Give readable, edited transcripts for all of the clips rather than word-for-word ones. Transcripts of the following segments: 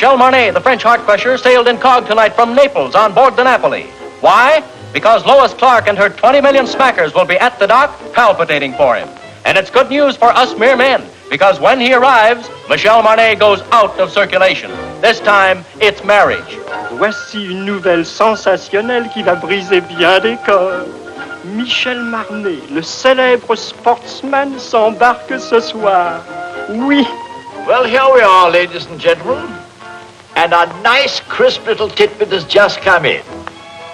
Michel Marnet, the French heart crusher, sailed incog tonight from Naples on board the Napoli. Why? Because Lois Clarke and her 20 million smackers will be at the dock palpitating for him. And it's good news for us mere men, because when he arrives, Michel Marnet goes out of circulation. This time, it's marriage. Voici une nouvelle sensationnelle qui va briser bien des corps. Michel Marnet, le célèbre sportsman, s'embarque ce soir. Oui. Well, here we are, ladies and gentlemen. And a nice, crisp little tidbit has just come in.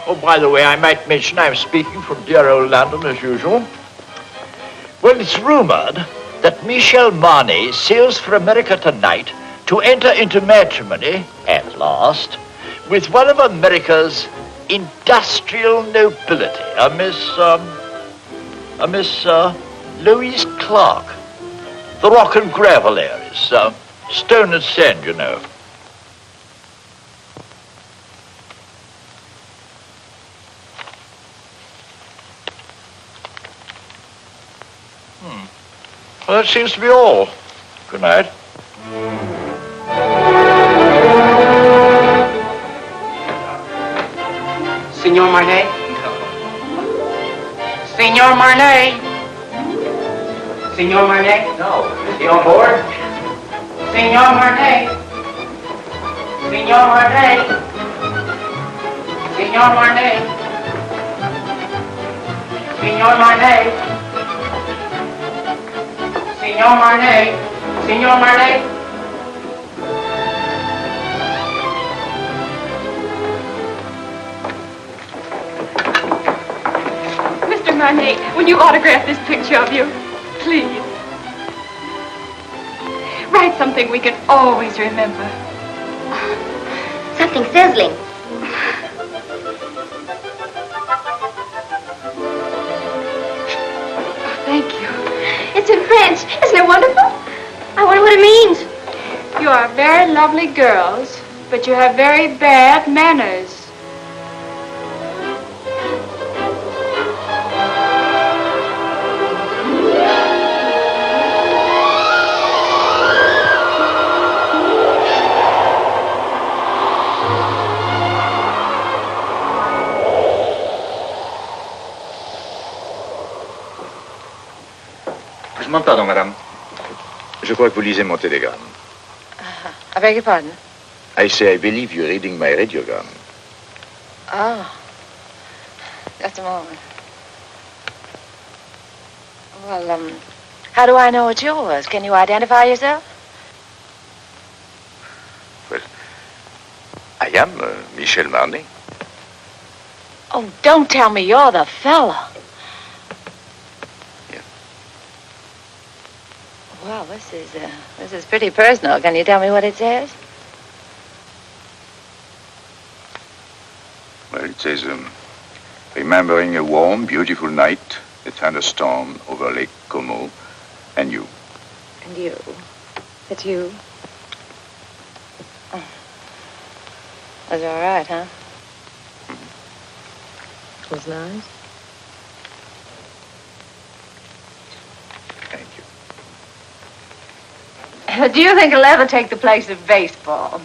Oh, by the way, I might mention I'm speaking from dear old London as usual. Well, it's rumored that Michel Marnet sails for America tonight to enter into matrimony, at last, with one of America's industrial nobility, a Miss Lois Clarke. The rock and gravel areas, stone and sand, you know. Well, that seems to be all. Good night. Signor Marnet? Signor Marnet? Signor Marnet? No. Is he on board? Signor Marnet? Signor Marnet? Signor Marnet? Signor Marnet? Signor Marnet? Signor Marnet? Mr. Marnet, will you autograph this picture of you? Please. Write something we can always remember. Something sizzling. Thank you. It's in French. Isn't it wonderful? I wonder what it means. You are very lovely girls, but you have very bad manners. Pardon, madame. Je crois que vous lisez mon télégramme. I beg your pardon? I say I believe you're reading my radiogram. Oh. Just a moment. Well, how do I know it's yours? Can you identify yourself? Well, I am Michel Marnet. Oh, don't tell me you're the fella. Well, this is pretty personal. Can you tell me what it says? Well, it says, remembering a warm, beautiful night, a thunderstorm over Lake Como, and you. And you. It's you. Oh. That's all right, huh? Mm-hmm. It was nice. Do you think it'll ever take the place of baseball?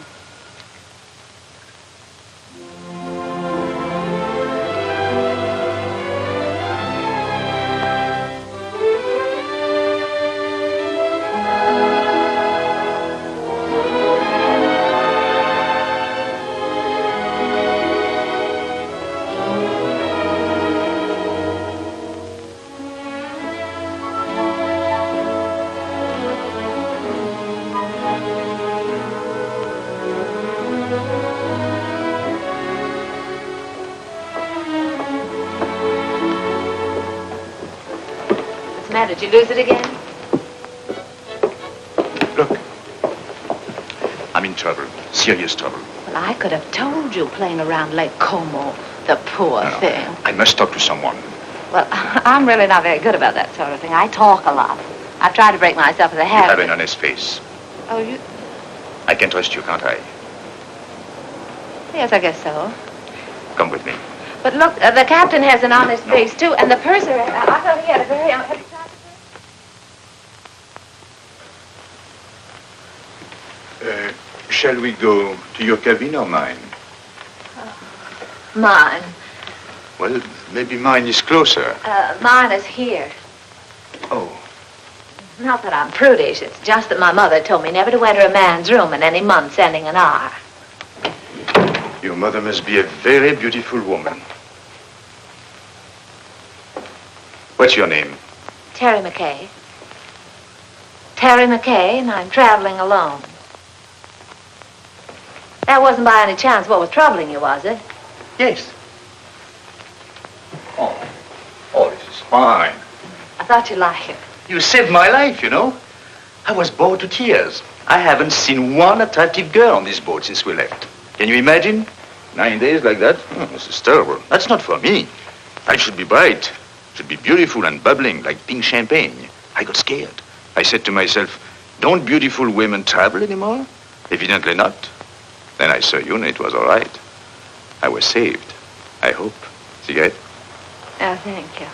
Did you lose it again? Look. I'm in trouble. Serious trouble. Well, I could have told you playing around Lake Como, the poor thing. I must talk to someone. Well, I'm really not very good about that sort of thing. I talk a lot. I've tried to break myself of the habit. You have an honest face. Oh, you... I can trust you, can't I? Yes, I guess so. Come with me. But look, the captain has an honest face, too, and the purser, I thought he had a very honest... Shall we go to your cabin or mine? Mine. Well, maybe mine is closer. Mine is here. Oh. Not that I'm prudish. It's just that my mother told me never to enter a man's room in any month ending in R. Your mother must be a very beautiful woman. What's your name? Terry McKay. Terry McKay, and I'm traveling alone. That wasn't by any chance what was troubling you, was it? Yes. Oh, this is fine. I thought you'd like it. You saved my life, you know. I was bored to tears. I haven't seen one attractive girl on this boat since we left. Can you imagine? 9 days like that? Oh, this is terrible. That's not for me. I should be bright. Should be beautiful and bubbling like pink champagne. I got scared. I said to myself, don't beautiful women travel anymore? Evidently not. Then I saw you and it was all right. I was saved. I hope. Cigarette? Oh, thank you.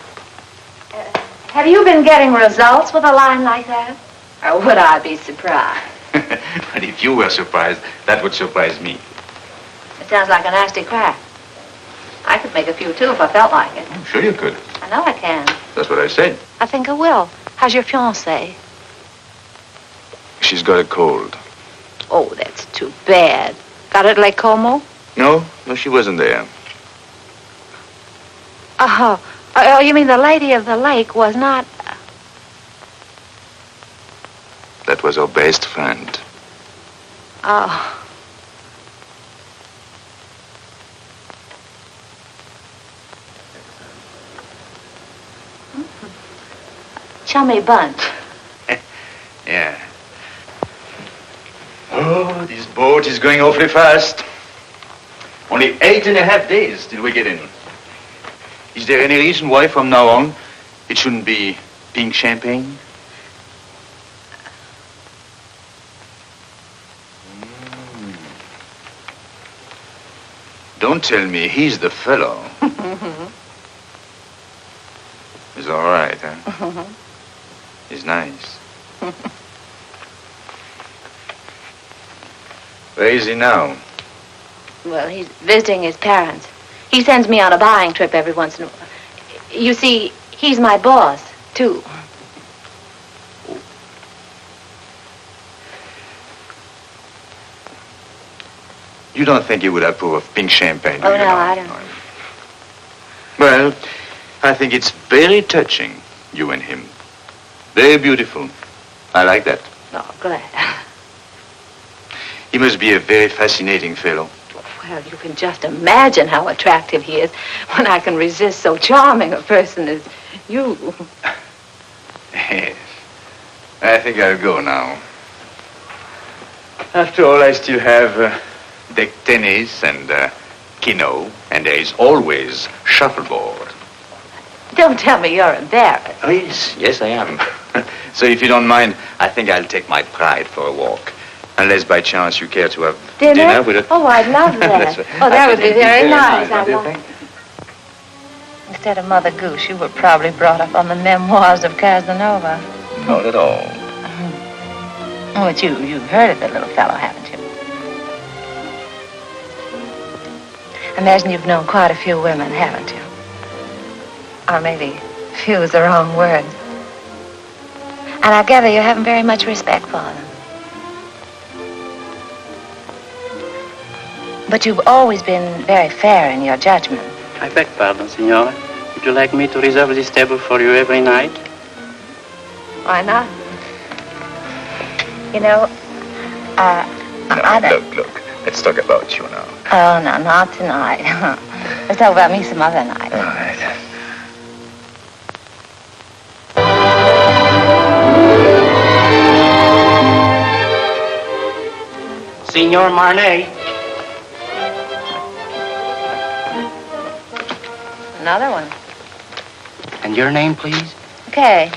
Have you been getting results with a line like that? Or would I be surprised? But if you were surprised, that would surprise me. It sounds like a nasty crack. I could make a few, too, if I felt like it. I'm sure you could. I know I can. That's what I said. I think I will. How's your fiancée? She's got a cold. Oh, that's too bad. Got it at Lake Como? No, she wasn't there. Oh, you mean the lady of the lake was not... That was her best friend. Oh. Chummy bunch. Yeah. Oh, this boat is going awfully fast. Only 8.5 days till we get in. Is there any reason why from now on it shouldn't be pink champagne? Don't tell me he's the fellow. He's all right, huh? He's nice. Where is he now? Well, he's visiting his parents. He sends me on a buying trip every once in a while. You see, he's my boss, too. You don't think he would approve of pink champagne, do Oh, you? no, I don't. Well, I think it's very touching, you and him. Very beautiful. I like that. Oh, glad. He must be a very fascinating fellow. Well, you can just imagine how attractive he is when I can resist so charming a person as you. Yes. I think I'll go now. After all, I still have deck tennis and keno, and there is always shuffleboard. Don't tell me you're embarrassed. Oh, yes, I am. So if you don't mind, I think I'll take my pride for a walk. Unless by chance you care to have dinner with it. Oh, I'd love that. Oh, that would be very nice. Don't you think? Instead of Mother Goose, you were probably brought up on the memoirs of Casanova. Not at all. Oh, but you've heard of the little fellow, haven't you? I imagine you've known quite a few women, haven't you? Or maybe few is the wrong word. And I gather you haven't very much respect for them. But you've always been very fair in your judgment. I beg pardon, Signora. Would you like me to reserve this table for you every night? Why not? You know, Look. Let's talk about you now. Oh, no, not tonight. Let's talk about me some other night. All right. Signor Marnet. Another one. And your name, please? Okay.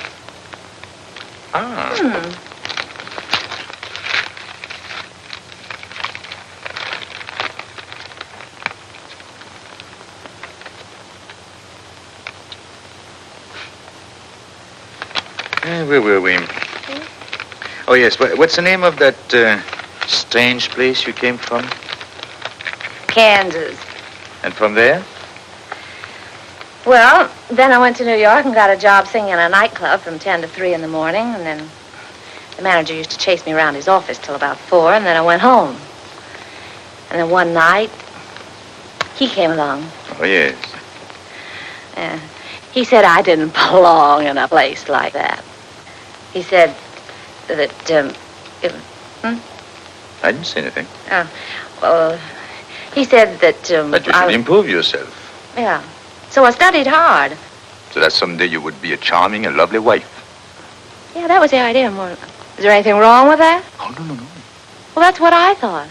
Where were we? Oh, yes. What's the name of that Strange place you came from? Kansas. And from there? Well, then I went to New York and got a job singing in a nightclub from 10 to 3 in the morning, and then the manager used to chase me around his office till about 4, and then I went home. And then one night, he came along. Oh, yes. He said I didn't belong in a place like that. He said that, I didn't say anything. Well, he said that, That you should improve yourself. Yeah. So I studied hard. So that someday you would be a charming and lovely wife. Yeah, that was the idea. Is there anything wrong with that? Oh, no. Well, that's what I thought.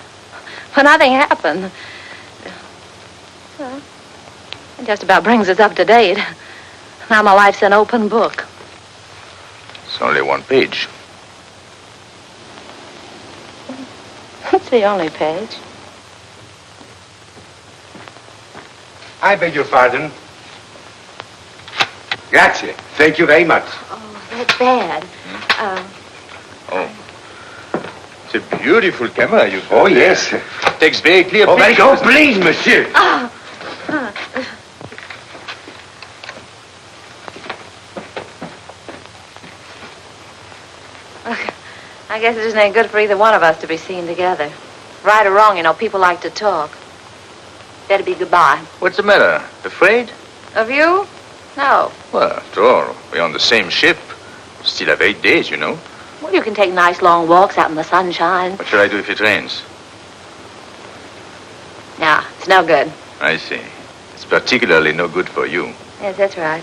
But nothing happened. Well, it just about brings us up to date. Now my life's an open book. It's only one page. It's the only page. I beg your pardon. Grazie. Thank you very much. Oh, that's bad. It's a beautiful camera you've got. Oh, yes. Takes very clear Oh, pictures. very good. Please, monsieur. I guess it isn't any good for either one of us to be seen together. Right or wrong, people like to talk. Better be goodbye. What's the matter? Afraid? Of you? No. Well, after all, we're on the same ship. Still have 8 days, you know. Well, you can take nice long walks out in the sunshine. What should I do if it rains? No, it's no good. I see. It's particularly no good for you. Yes, that's right.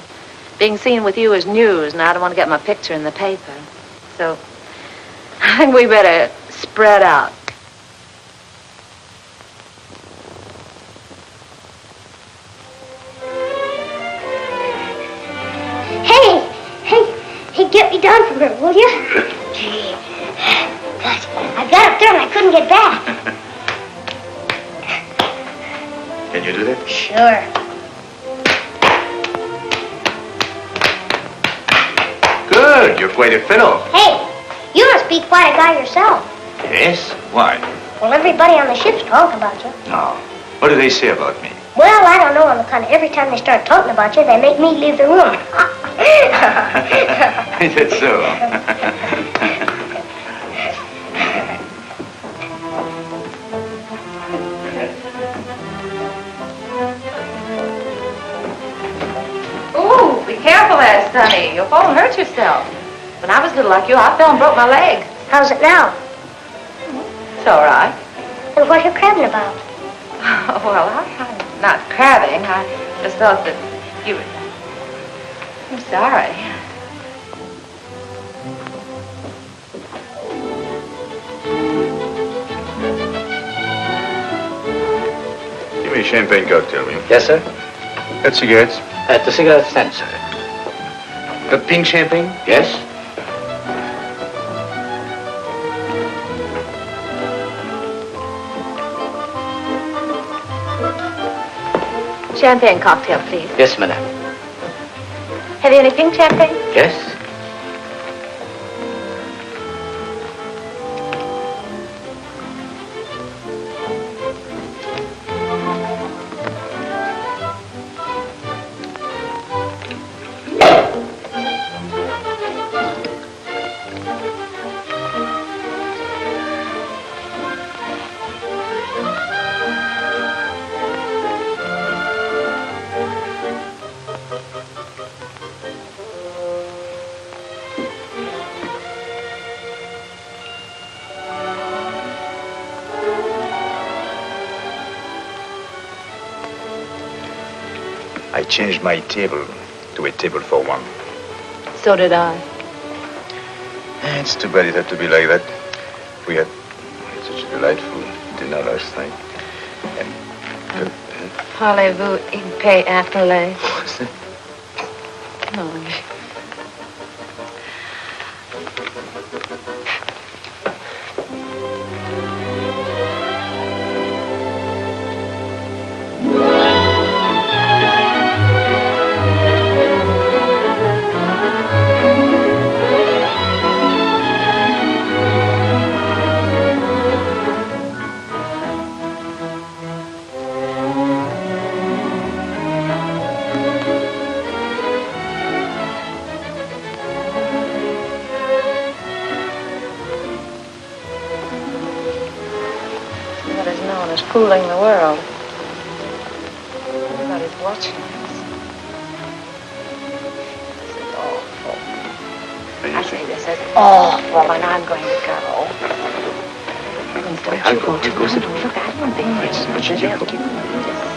Being seen with you is news, and I don't want to get my picture in the paper. So, I think we better spread out. Hey, get me down from here, will you? Gee, gosh, I got up there and I couldn't get back. Can you do that? Sure. Good. You're quite a fellow. Hey, you must be quite a guy yourself. Yes? Why? Well, everybody on the ship's talking about you. No. What do they say about me? Well, I don't know on the kind of every time they start talking about you, they make me leave the room. Is that so? Ooh, be careful there, Sonny. You'll fall and hurt yourself. When I was little like you, I fell and broke my leg. How's it now? It's all right. Then what are you crabbing about? Well, I'm not crabbing. I just thought that you were... I'm sorry. Give me a champagne cocktail, will you? Yes, sir. Got cigarettes? At the cigarette stand, sir. Got pink champagne? Yes? Champagne cocktail, please. Yes, madam. Have you any pink champagne? Yes? I changed my table to a table for one. So did I. It's too bad it had to be like that. We had such a delightful dinner last night. And Parlez-vous in paix anglais? what's that? Oh. Everyone's fooling the world. Everybody's watching us. This is awful. I say this is awful, and I'm going to go. Please don't you go too. Look, I don't think they'll keep me just...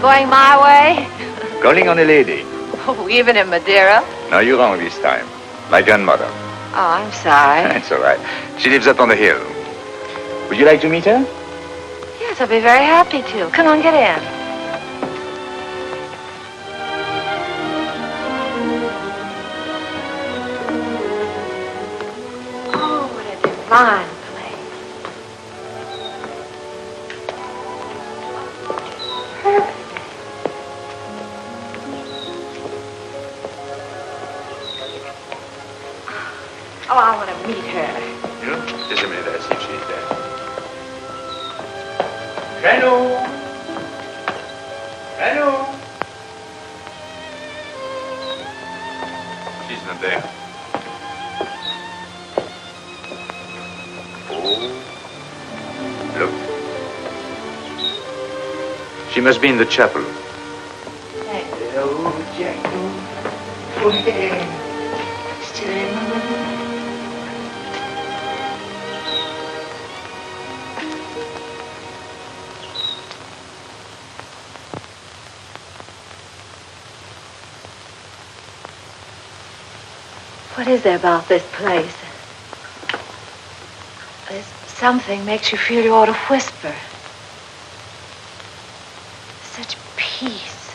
Going my way? Calling on a lady. Oh, even in Madeira? No, you're wrong this time. My grandmother. Oh, I'm sorry. It's all right. She lives up on the hill. Would you like to meet her? Yes, I'll be very happy to. Come on, get in. Oh, what a divine place. Oh, I want to meet her. You? Just a minute, I'll see if she's there. Janou! Janou! She's not there. Oh. Look. She must be in the chapel. Hello, Janou. Oh, hey. What is there about this place? There's something makes you feel you ought to whisper. Such peace.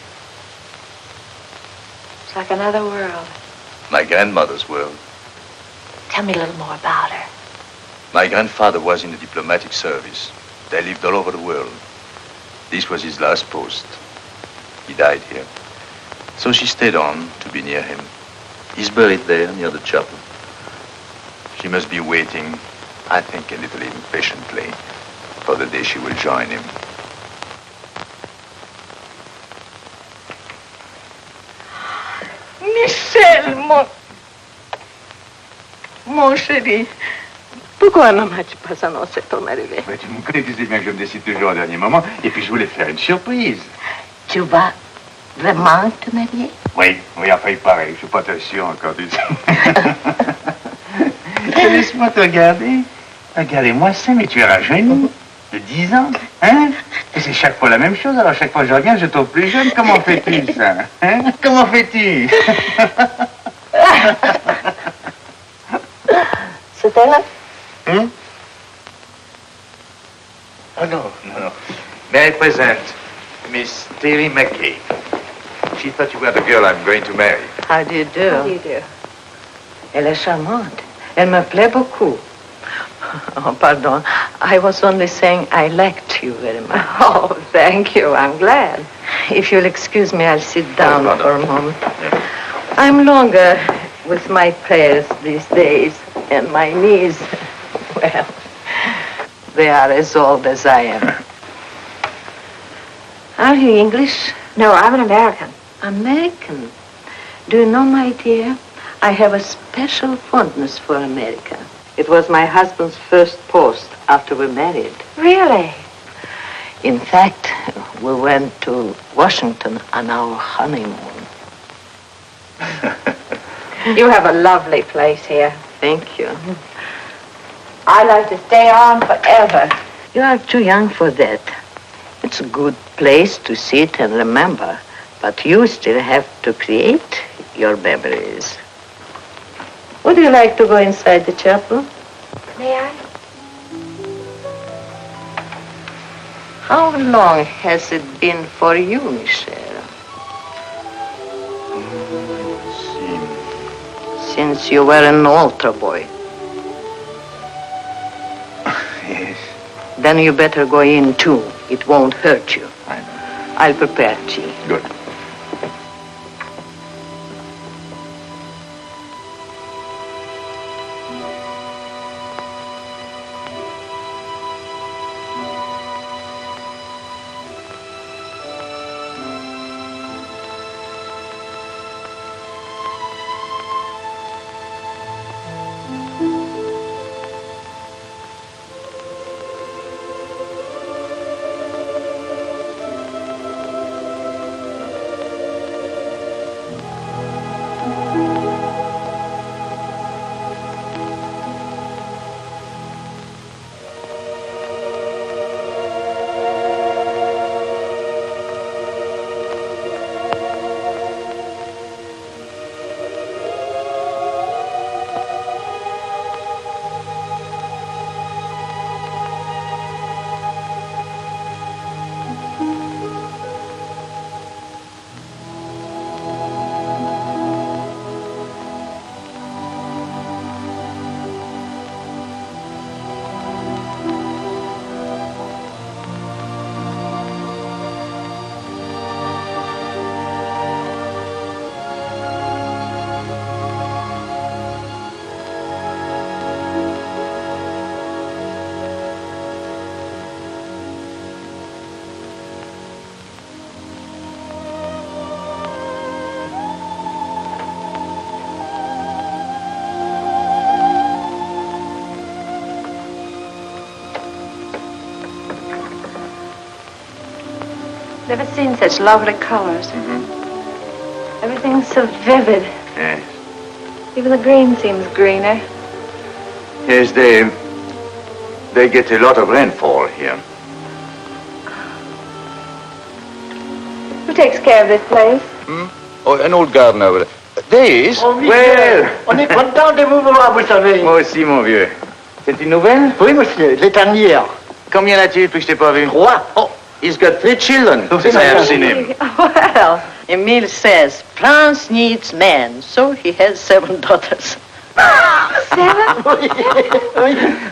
It's like another world. My grandmother's world. Tell me a little more about her. My grandfather was in the diplomatic service. They lived all over the world. This was his last post. He died here. So she stayed on to be near him. He's buried there near the chapel. She must be waiting, I think a little impatiently, for the day she will join him. Michel, mon chéri, pourquoi ne m'as-tu pas annoncé ton arrivée? Mais tu me connais, tu sais bien que je me décide toujours au dernier moment, et puis je voulais faire une surprise. Tu vas vraiment te marier? Oui, enfin, il paraît, je suis pas très sûr encore du tout. Laisse-moi te regarder. Regardez-moi ça, mais tu es rajeuni de 10 ans, hein? Et c'est chaque fois la même chose, alors chaque fois que je reviens, je trouve plus jeune. Comment fais-tu, ça? Hein? Comment fais-tu? C'est elle? Hmm? Oh, no. May I present Miss Terry McKay. She thought you were the girl I'm going to marry. How do you do? How do you do? Elle est charmante. Elle me plaît beaucoup. Oh, pardon. I was only saying I liked you very much. Oh, thank you. I'm glad. If you'll excuse me, I'll sit down pardon. for a moment. I'm longer with my prayers these days, and my knees, well, they are as old as I am. Are you English? No, I'm an American. American? Do you know, my dear, I have a special fondness for America. It was my husband's first post after we married. Really? In fact, we went to Washington on our honeymoon. You have a lovely place here. Thank you. I'd like to stay on forever. You are too young for that. It's a good place to sit and remember, but you still have to create your memories. Would you like to go inside the chapel? May I? How long has it been for you, Michel? Since you were an altar boy. Yes. Then you better go in too. It won't hurt you. I know. I'll prepare tea. Good. Never seen such lovely colors. Everything's so vivid. Yes. Even the green seems greener. Yes, they get a lot of rainfall here. Who takes care of this place? Oh, an old gardener over there. There he is. Oh, Michel, Well, on est content de vous voir, vous savez. moi aussi, mon vieux. C'est une nouvelle? Oui, monsieur, les dernières. Combien as-tu depuis que je t'ai pas vu? 3. Oh, he's got 3 children since I have seen him. Well, Emile says France needs men, so he has 7 daughters. 7?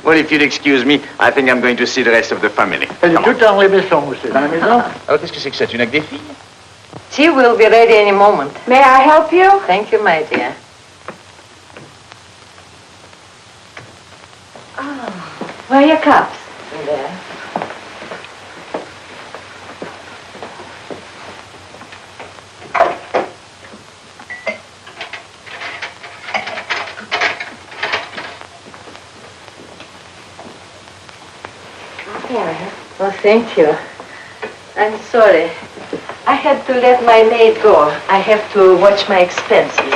Well, if you'll excuse me, I think I'm going to see the rest of the family. Elle est toute dans les maisons, monsieur. Dans la maison? Alors, qu'est-ce que c'est que ça? Tu n'as que des filles? Tea will be ready any moment. May I help you? Thank you, my dear. Where are your cups? There. Oh, thank you. I'm sorry. I had to let my maid go. I have to watch my expenses.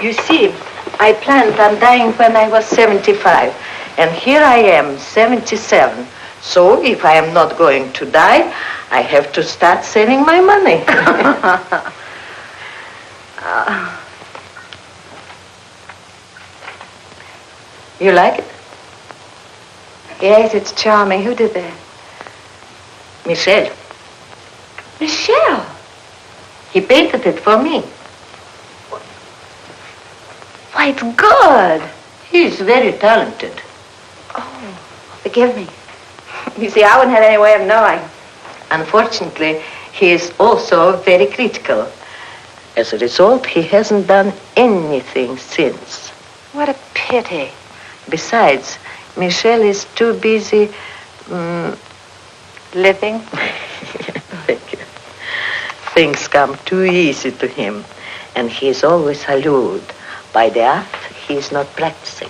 You see, I planned on dying when I was 75, and here I am, 77. So if I am not going to die, I have to start saving my money. You like it? Yes, it's charming. Who did that? Michel. Michel. He painted it for me. Why, it's good. He's very talented. Oh, forgive me. You see, I wouldn't have any way of knowing. Unfortunately, he is also very critical. As a result, he hasn't done anything since. What a pity. Besides, Michel is too busy Living? Thank you. Things come too easy to him, and he is always allured by the art he is not practicing,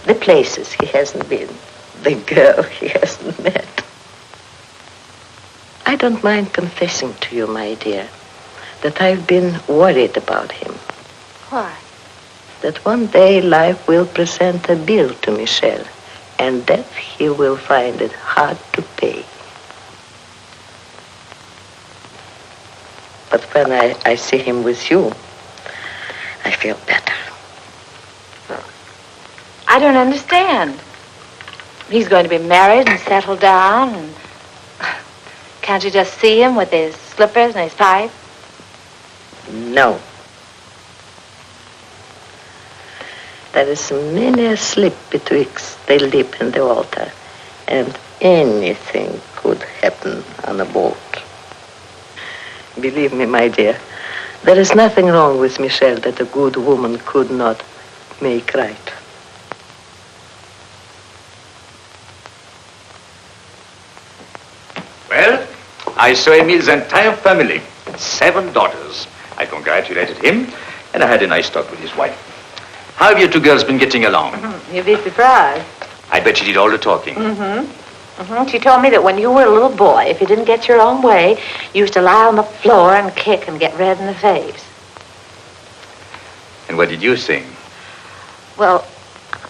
the places he hasn't been, the girl he hasn't met. I don't mind confessing to you, my dear, that I've been worried about him. Why? That one day life will present a bill to Michel, and that he will find it hard to pay. But when I see him with you, I feel better. I don't understand. He's going to be married and settle down, and can't you just see him with his slippers and his pipe? No. There is many a slip betwixt the lip and the altar, and Anything could happen on a boat. Believe me, my dear, there is nothing wrong with Michel that a good woman could not make right. Well, I saw Emile's entire family, 7 daughters. I congratulated him, and I had a nice talk with his wife. How have you 2 girls been getting along? You'd be surprised. I bet she did all the talking. She told me that when you were a little boy, if you didn't get your own way, you used to lie on the floor and kick and get red in the face. And what did you sing? Well,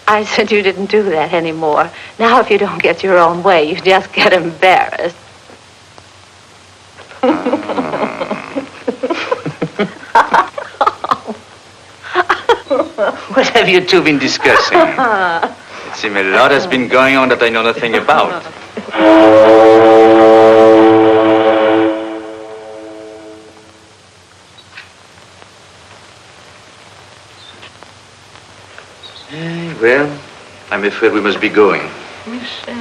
I said you didn't do that anymore. Now if you don't get your own way, you just get embarrassed. What have you 2 been discussing? It seems a lot has been going on that I know nothing about. Well, I'm afraid we must be going. Michel.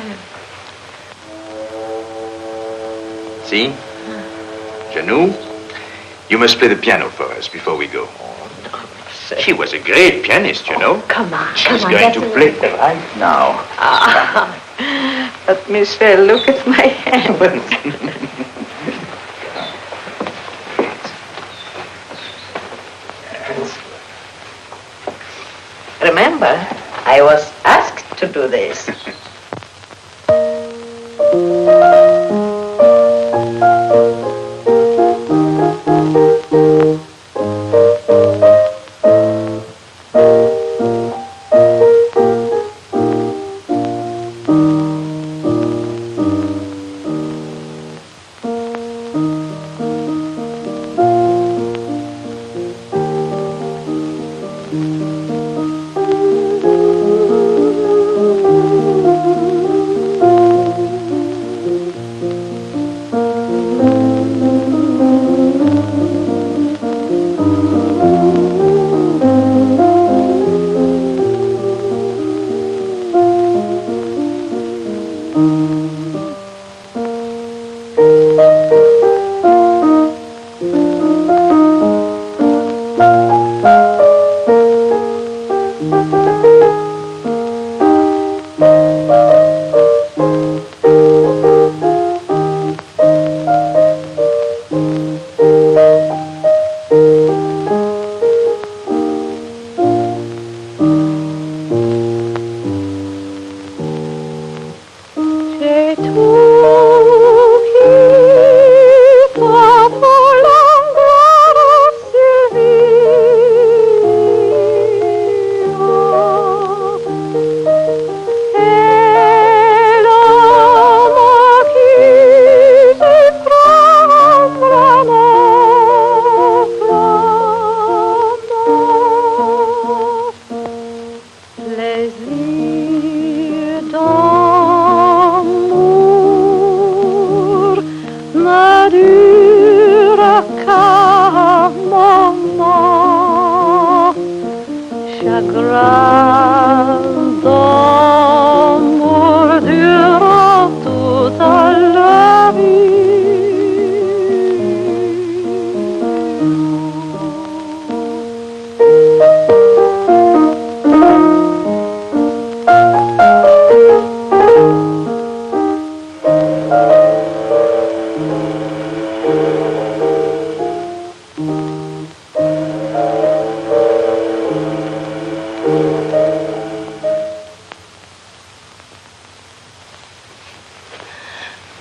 See? Janou, you must play the piano for us before we go. She was a great pianist, you know. Come on, She's going to play right now. But Michel, look at my hand. Remember, I was asked to do this.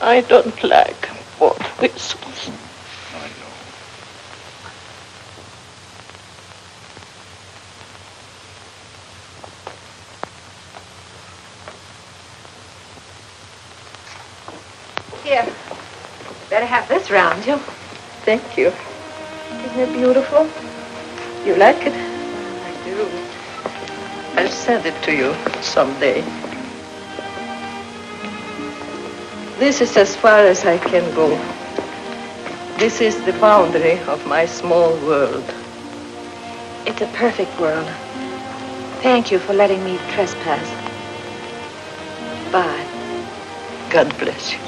I don't like both whistles. I know. Here, better have this round you. Thank you. Isn't it beautiful? You like it? I do. I'll send it to you someday. This is as far as I can go. This is the boundary of my small world. It's a perfect world. Thank you for letting me trespass. Bye. God bless you.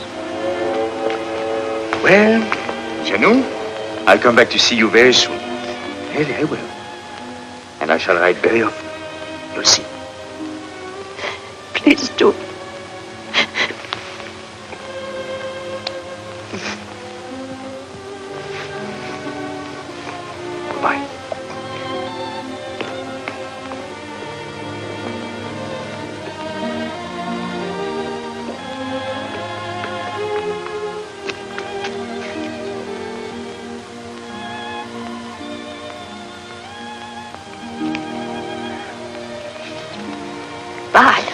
Well, Janou, I'll come back to see you very soon. Really, I will. And I shall write very often. You'll see. Please do. Goodbye. Bye.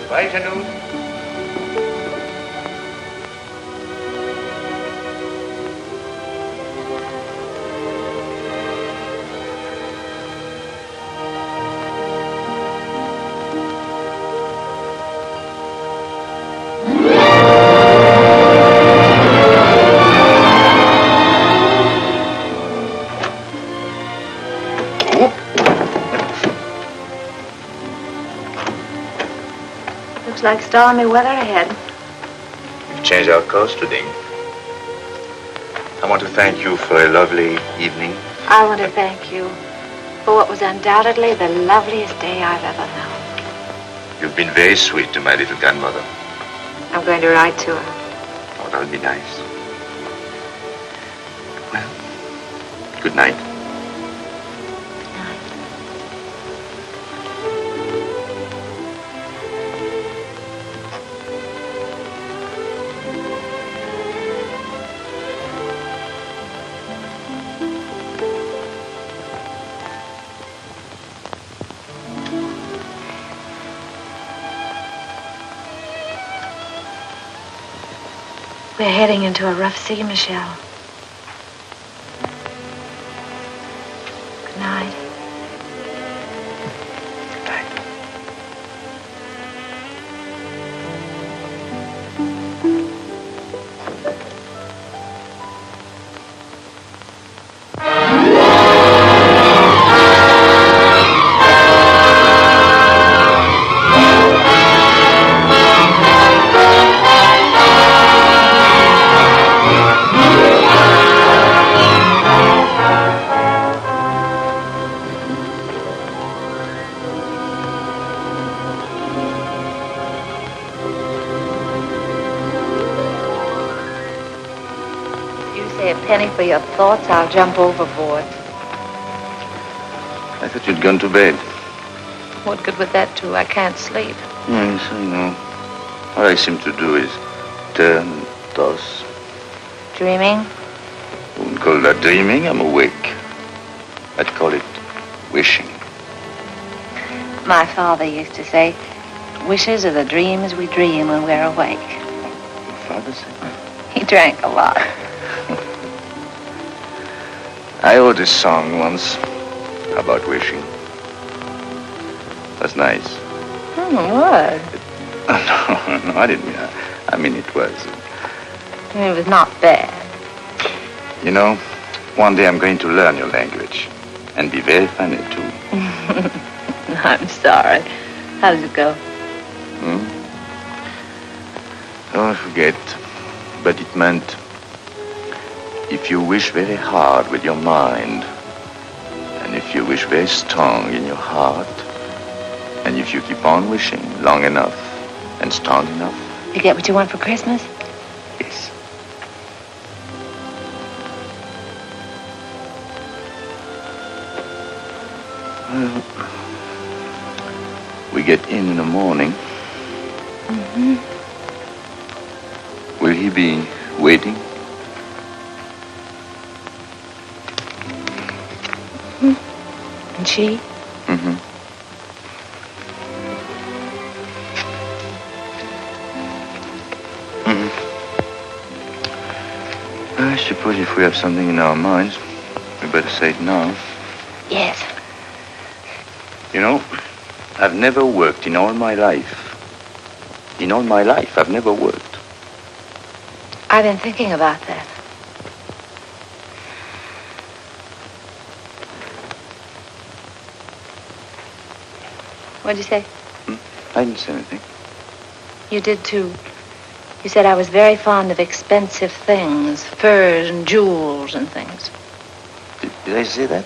Bye, Janou. Looks like stormy weather ahead. We've changed our course today. I want to thank you for a lovely evening. I want to thank you for what was undoubtedly the loveliest day I've ever known. You've been very sweet to my little grandmother. I'm going to write to her. Oh, that would be nice. Well, good night. We're heading into a rough sea, Michel. Good night. Penny for your thoughts, I'll jump overboard. I thought you'd gone to bed. What good would that do? I can't sleep. Yes, I know. All I seem to do is turn and toss. Dreaming? I wouldn't call that dreaming. I'm awake. I'd call it wishing. My father used to say, wishes are the dreams we dream when we're awake. Your father said that? He drank a lot. I wrote a song once about wishing. That's nice. What? No, I didn't mean that. I mean, it was. It was not bad. You know, one day I'm going to learn your language and be very funny, too. I'm sorry. How does it go? Oh, I forget. But it meant if you wish very hard with your mind, and if you wish very strong in your heart, and if you keep on wishing long enough and strong enough. You get what you want for Christmas? Yes. Well, we get in the morning. Mm-hmm. Will he be waiting? And she? Mm-hmm. I suppose if we have something in our minds, we better say it now. Yes. You know, I've never worked in all my life. In all my life, I've never worked. I've been thinking about that. What'd you say? I didn't say anything. You did, too. You said I was very fond of expensive things, furs and jewels and things. Did I say that?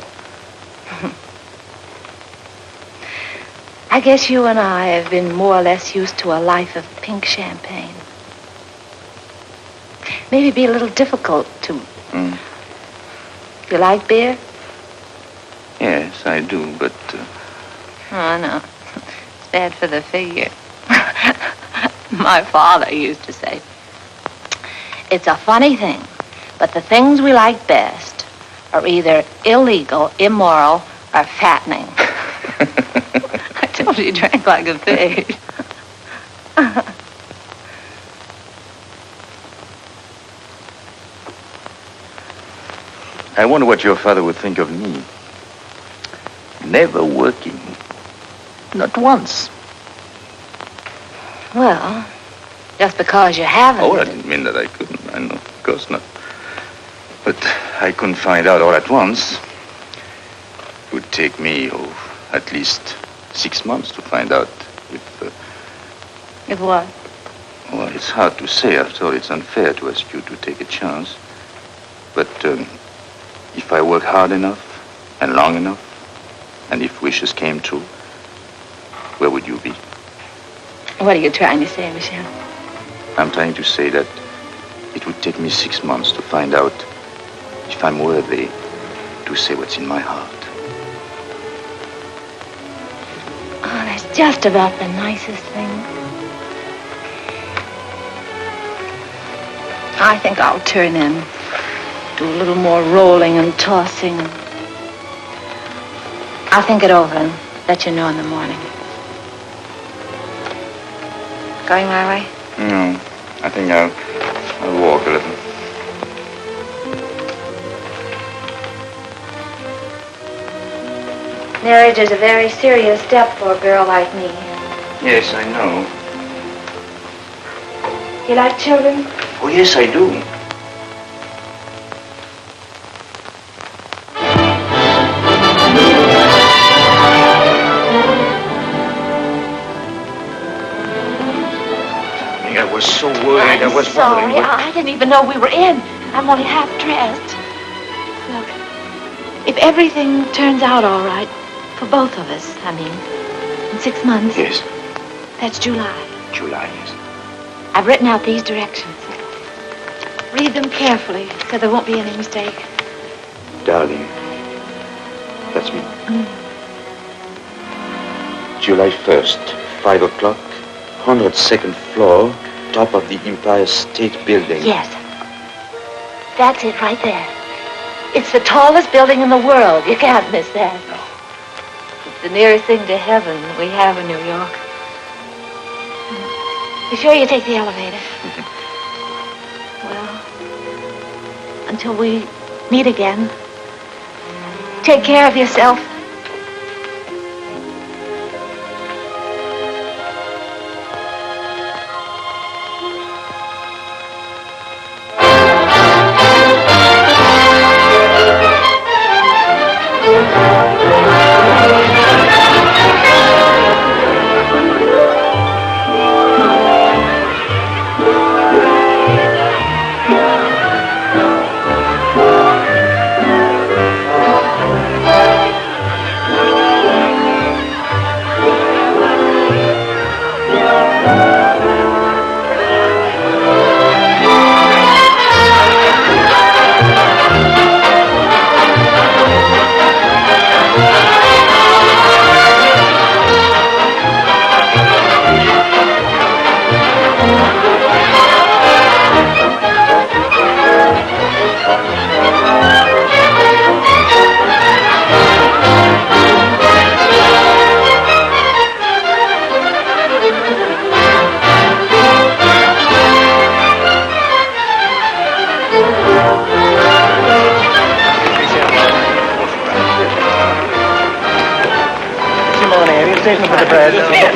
I guess you and I have been more or less used to a life of pink champagne. Maybe it'd be a little difficult to... You like beer? Yes, I do, but... Oh, no. It's bad for the figure. My father used to say, it's a funny thing, but the things we like best are either illegal, immoral, or fattening. I told you he drank like a pig. I wonder what your father would think of me. Never working. Not once. Well, just because you haven't. Oh, I didn't mean that I couldn't. I know, of course not. But I couldn't find out all at once. It would take me, at least 6 months to find out if... If what? Well, it's hard to say. After all, it's unfair to ask you to take a chance. But if I work hard enough and long enough, and if wishes came true, where would you be? What are you trying to say, Michel? I'm trying to say that it would take me 6 months to find out if I'm worthy to say what's in my heart. Oh, that's just about the nicest thing. I think I'll turn in. Do a little more rolling and tossing. I'll think it over and let you know in the morning. Going my way? No, I think I'll walk a little. Marriage is a very serious step for a girl like me. Yes, I know. You like children? Oh, yes, I do. I was so worried. I was sorry. wondering. I didn't even know we were in. I'm only half dressed. Look, if everything turns out all right, for both of us, I mean, in 6 months. Yes. That's July. July, yes. I've written out these directions. Read them carefully, so there won't be any mistake. Darling, that's me. July 1st, 5 o'clock, 102nd floor, top of the Empire State Building. Yes. That's it right there. It's the tallest building in the world. You can't miss that. No. It's the nearest thing to heaven we have in New York. You sure you take the elevator? Well, until we meet again, take care of yourself.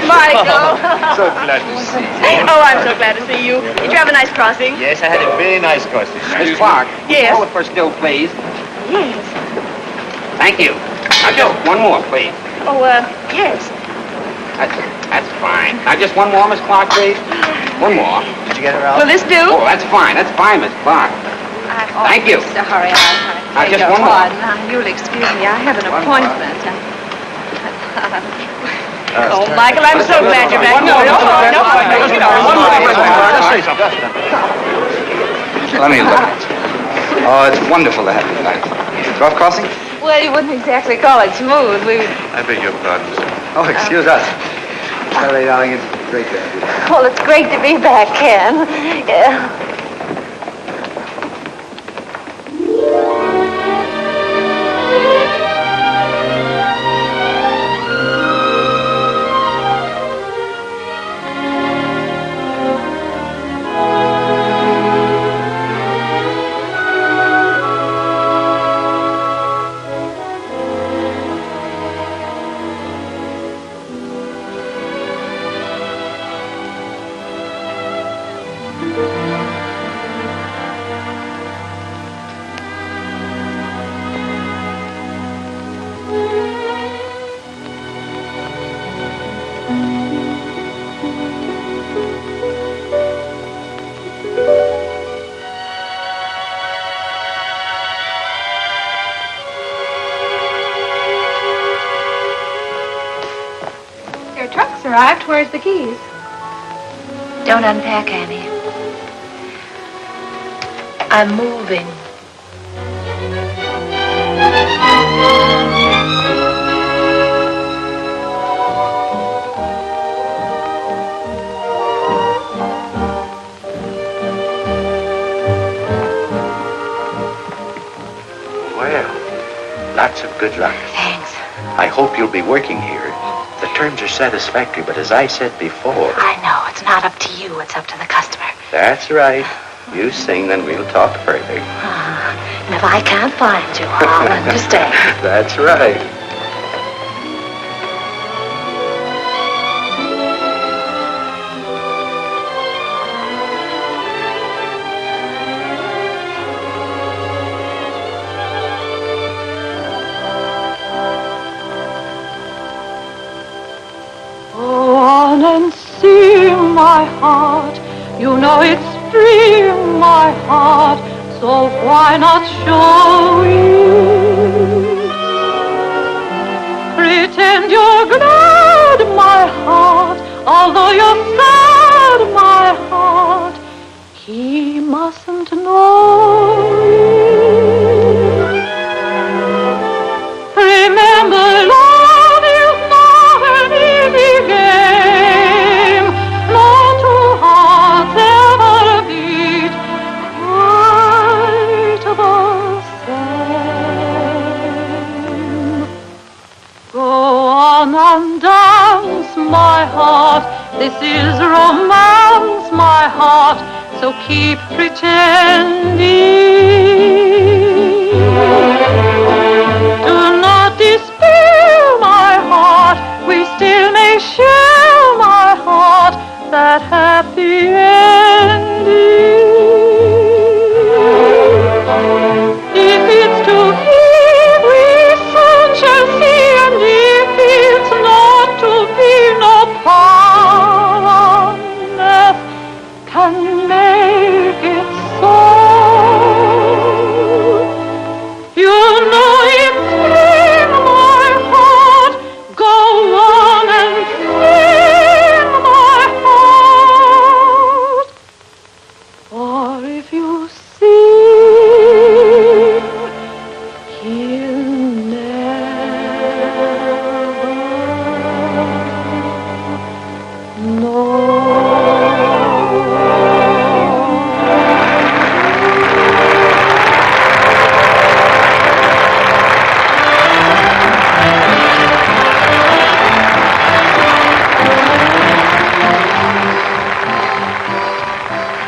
Michael. So glad to see you. Oh, I'm so glad to see you. Did you have a nice crossing? Yes, I had a very nice crossing. Miss Clarke. Yes. Call it for still, please. Yes. Thank you. Now, just one more, please. Oh, yes. That's fine. Now, just one more, Miss Clarke, please. One more. Did you get her out? Will this do? Oh, that's fine, Miss Clarke. Thank you. Sorry, Now, just one more. Now, you'll excuse me. I have an appointment. Oh, Michael, I'm so glad you're back. No. Let me look. Oh, it's wonderful to have you tonight. Rough crossing? Well, you wouldn't exactly call it smooth. I beg your pardon, sir. Oh, excuse us. Sorry, darling, it's great to have you. Well, it's great to be back, Ken. Yeah. Arrived. Where's the keys? Don't unpack, Annie. I'm moving. Well, lots of good luck. Thanks. I hope you'll be working here. The terms are satisfactory, but as I said before... I know. It's not up to you. It's up to the customer. That's right. You sing, then we'll talk further. And if I can't find you, I'll understand. That's right. My heart, you know it's free, my heart, so why not show it? Pretend you're glad, my heart, although you're sad, my heart, he mustn't know it. Remember, love is not an easy game. No two hearts ever beat quite the same. Go on and dance, my heart. This is romance, my heart. So keep pretending. Do not despair, my heart. We still may share, my heart, that happy ending. If it's to be, we soon shall see, and if it's not to be, no power on earth can make it so. You know it's in my heart. Go on and sing, my heart. Or if you sing, he'll never know.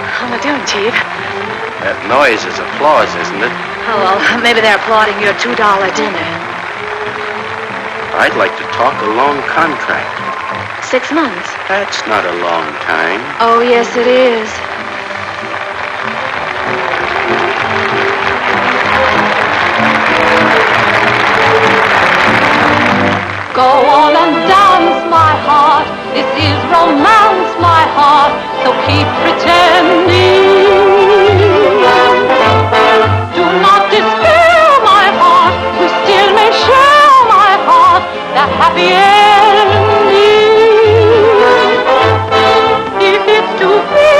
How are you doing, Chief? That noise is applause, isn't it? Oh, well, maybe they're applauding your $2 dinner. I'd like to talk a long contract. 6 months. That's not a long time. Oh, yes, it is. Go on and dance, my heart. is romance, my heart, so keep pretending. Do not despair, my heart, we still may share, my heart, the happy ending. If it's to be,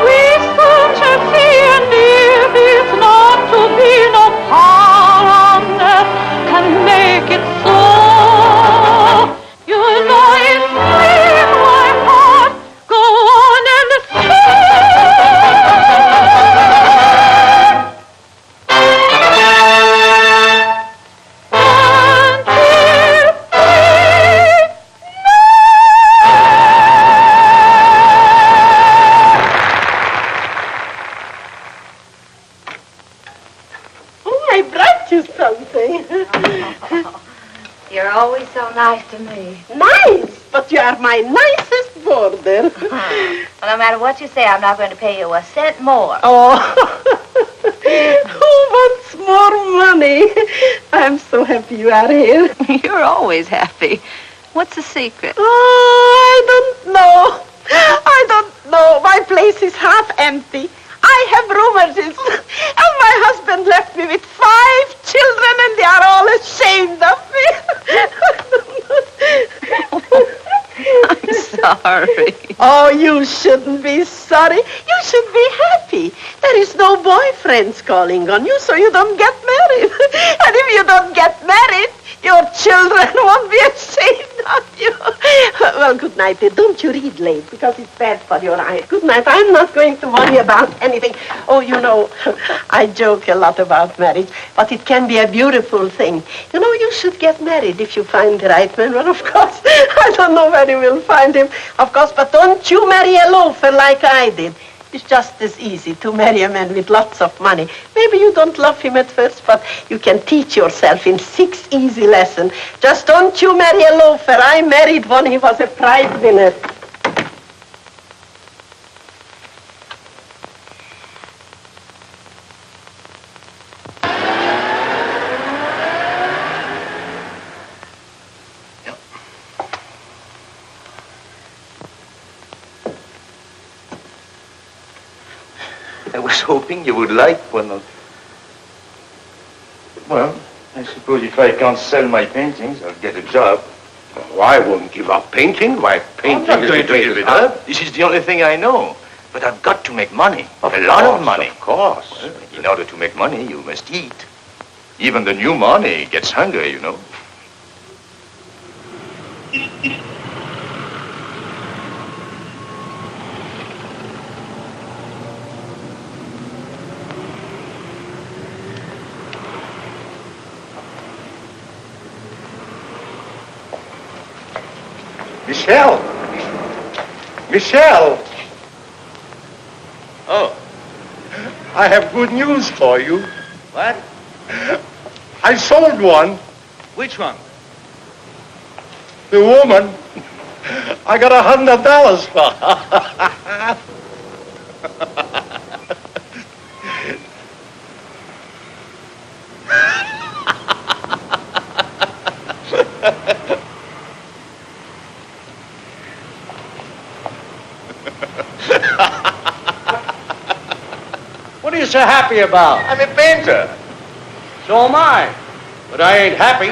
we soon shall see, and if it's not to be, no power on earth can make it so. You know it's sweet, my heart, go on and You're always so nice to me. Nice, but you are my nicest boarder. Well, no matter what you say, I'm not going to pay you a cent more. Oh, who wants more money? I'm so happy you are here. You're always happy. What's the secret? Oh, I don't know. I don't know. My place is half empty. I have rheumatism, and my husband left me with 5 children, and they are all ashamed of me. I'm sorry. Oh, you shouldn't be sorry. You should be happy. There is no boyfriends calling on you, so you don't get married. And if you don't get married, your children won't be ashamed of you. Well, good night. Don't you read late, because it's bad for your eyes. Good night. I'm not going to worry about anything. Oh, you know, I joke a lot about marriage, but it can be a beautiful thing. You know, you should get married if you find the right man. Well, of course, I don't know where you will find him, of course, but don't you marry a loafer like I did. It's just as easy to marry a man with lots of money. Maybe you don't love him at first, but you can teach yourself in 6 easy lessons. Just don't you marry a loafer. I married one. He was a prize winner. I was hoping you would like one of... Well, I suppose if I can't sell my paintings, I'll get a job. Oh, I won't give up painting. Why, painting I'm not is going the to give greatest it up. This is the only thing I know. But I've got to make money. A lot of money. Of course. Well, in order to make money, you must eat. Even the new money gets hungry, you know. Michel! Michel! Oh. I have good news for you. What? I sold one. Which one? The woman. I got $100 for her. What are you so happy about? I'm a painter. So am I. But I ain't happy.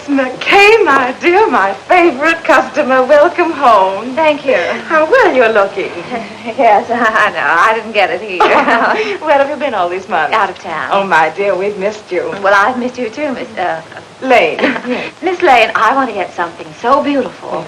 McKay, my dear, my favorite customer. Welcome home. Thank you. How well you're looking. Yes, I know. I didn't get it either. Where have you been all these months? Out of town. Oh, my dear, we've missed you. Well, I've missed you too, Miss Lane. Miss Lane. I want to get something so beautiful.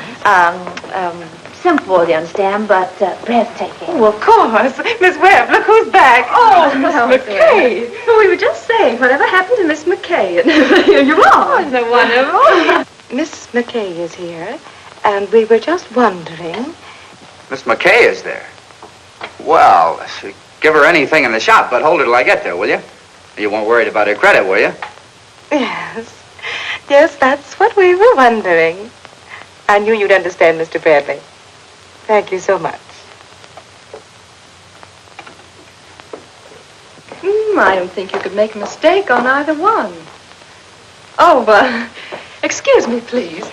Simple, you understand, but breathtaking. Oh, of course. Miss Webb, look who's back. Oh, Miss McKay. Well, we were just saying, whatever happened to Miss McKay? And here you are. Isn't it wonderful? Miss McKay is here, and we were just wondering. Miss McKay is there. Well, give her anything in the shop, but hold her till I get there, will you? You weren't worried about her credit, were you? Yes. Yes, that's what we were wondering. I knew you'd understand, Mr. Bradley. Thank you so much. I don't think you could make a mistake on either one. Oh, excuse me, please.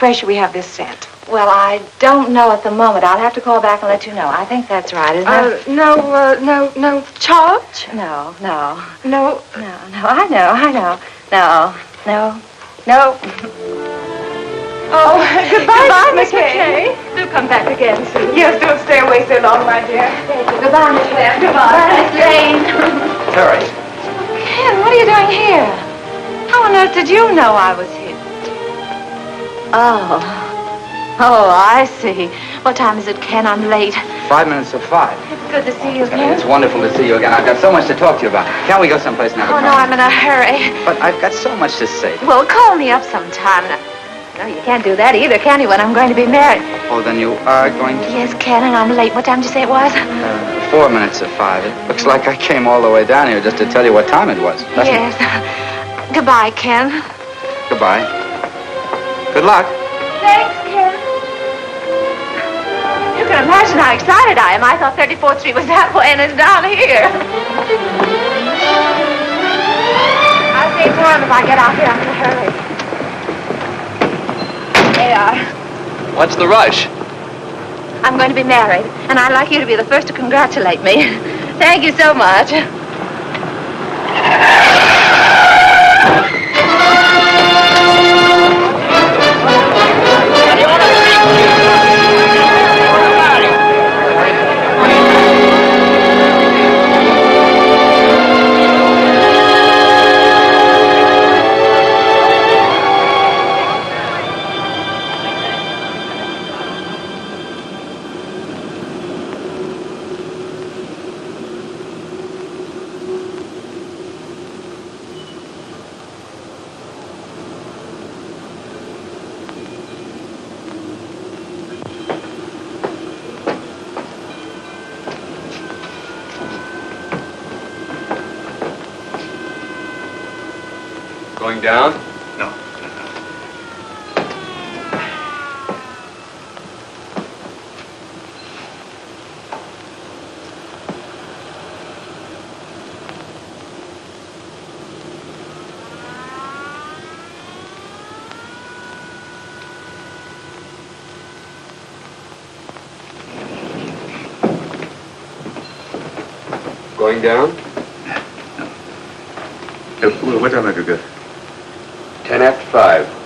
Where should we have this sent? Well, I don't know at the moment. I'll have to call back and let you know. I think that's right, isn't it? No charge? No. No. I know. No. Oh, goodbye, Miss McKay. Do come back again soon. Yes, don't stay away so long, my dear. Thank you. Goodbye, Miss Webb. Goodbye. Miss Lane. Terry. Ken, what are you doing here? How on earth did you know I was here? Oh, I see. What time is it, Ken? I'm late. 5 minutes to 5. It's good to see you, Ken. It's wonderful to see you again. I've got so much to talk to you about. Can't we go someplace and have a Oh, no, I'm in a hurry. But I've got so much to say. Well, call me up sometime. No, you can't do that either, can you, when I'm going to be married? Oh, then you are going to... Yes, Ken, and I'm late. What time did you say it was? 4 minutes to 5. It looks like I came all the way down here just to tell you what time it was. Yes. Goodbye, Ken. Goodbye. Good luck. Thanks, Ken. You can imagine how excited I am. I thought 34th Street was that way, and it's down here. I'll stay for him if I get out here. I'm in a hurry. They are. What's the rush? I'm going to be married, and I'd like you to be the first to congratulate me. Thank you so much. Going down? No. Going down? What time have you got? 10 after 5.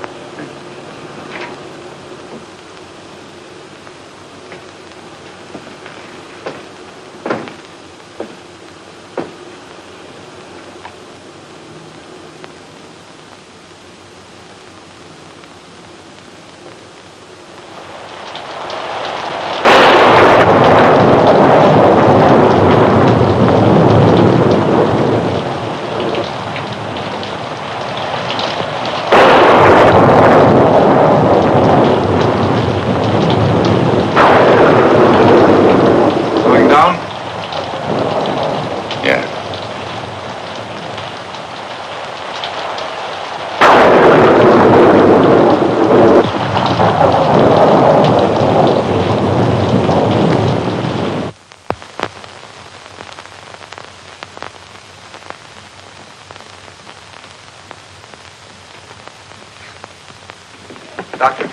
Doctor.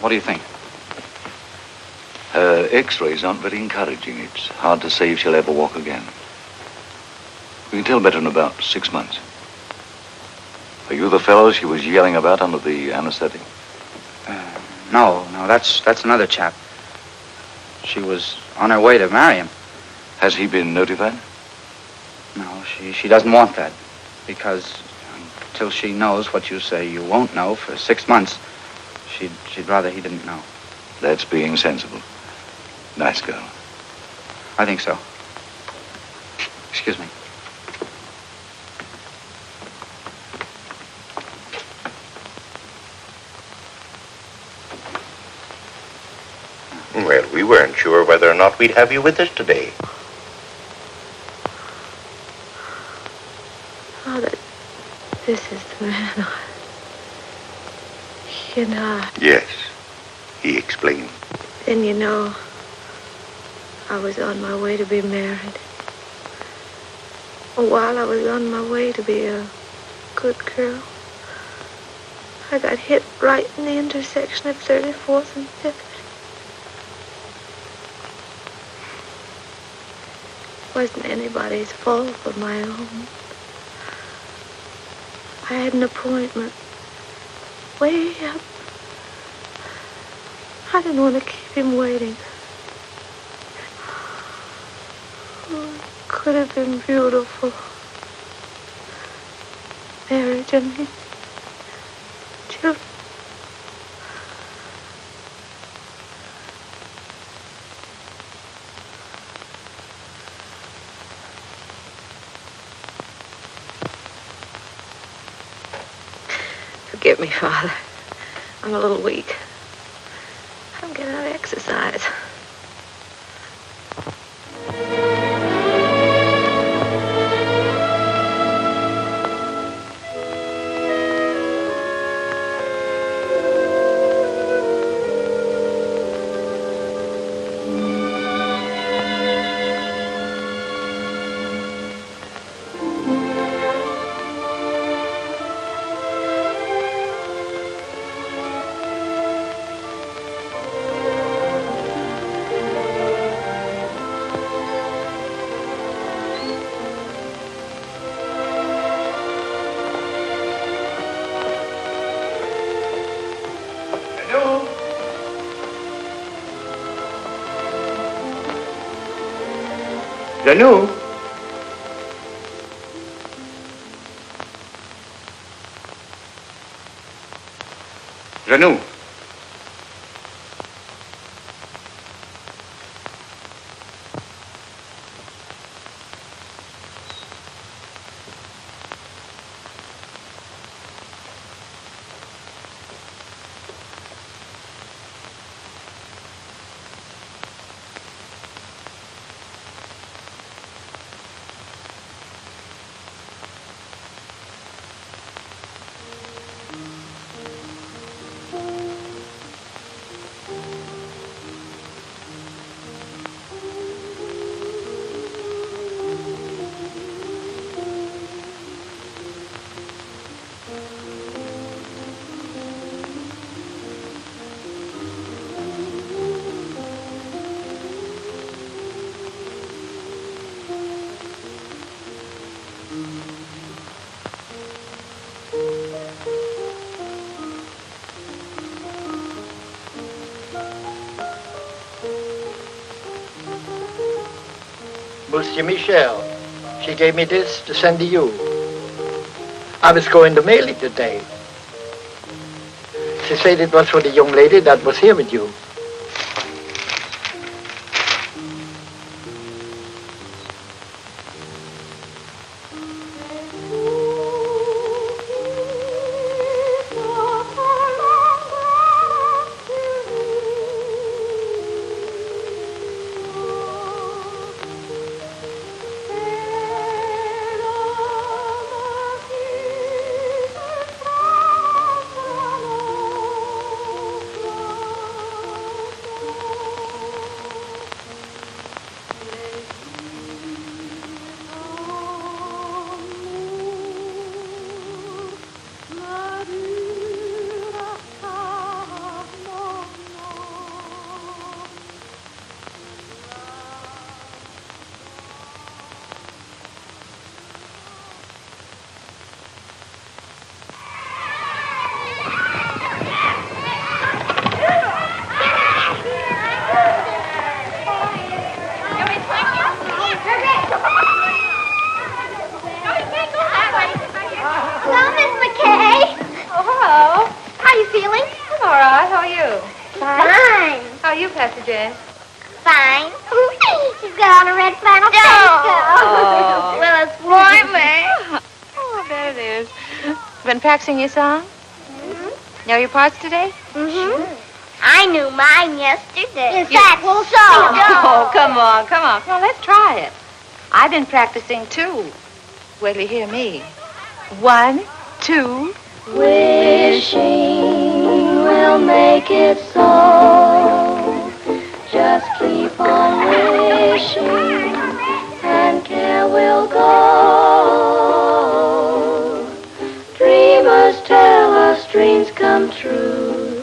What do you think? Her x-rays aren't very encouraging. It's hard to say if she'll ever walk again. We can tell better in about 6 months. Are you the fellow she was yelling about under the anesthetic? No, that's another chap. She was on her way to marry him. Has he been notified? No, she doesn't want that. Because until she knows what you say you won't know for 6 months, she'd rather he didn't know. That's being sensible. Nice girl. I think so. Excuse me. sure whether or not we'd have you with us today. Father, this is the man Yes, he explained. Then I was on my way to be married. While I was on my way to be a good girl, I got hit right in the intersection of 34th and 5th. It wasn't anybody's fault but my own. I had an appointment way up. I didn't want to keep him waiting. Oh, it could have been beautiful. Marriage and children. Forgive me, Father. I'm a little weak. I'm getting out of exercise. Janou? Janou? Monsieur Michel, she gave me this to send to you. I was going to mail it today. She said it was for the young lady that was here with you. Practicing your song? Mm-hmm. Know your parts today? Mm-hmm. I knew mine yesterday. Is that so? Oh, come on. Let's try it. I've been practicing, too. Wait till you hear me. 1, 2. Wishing will make it so. Just keep on wishing, and care will go. Dreamers tell us dreams come true.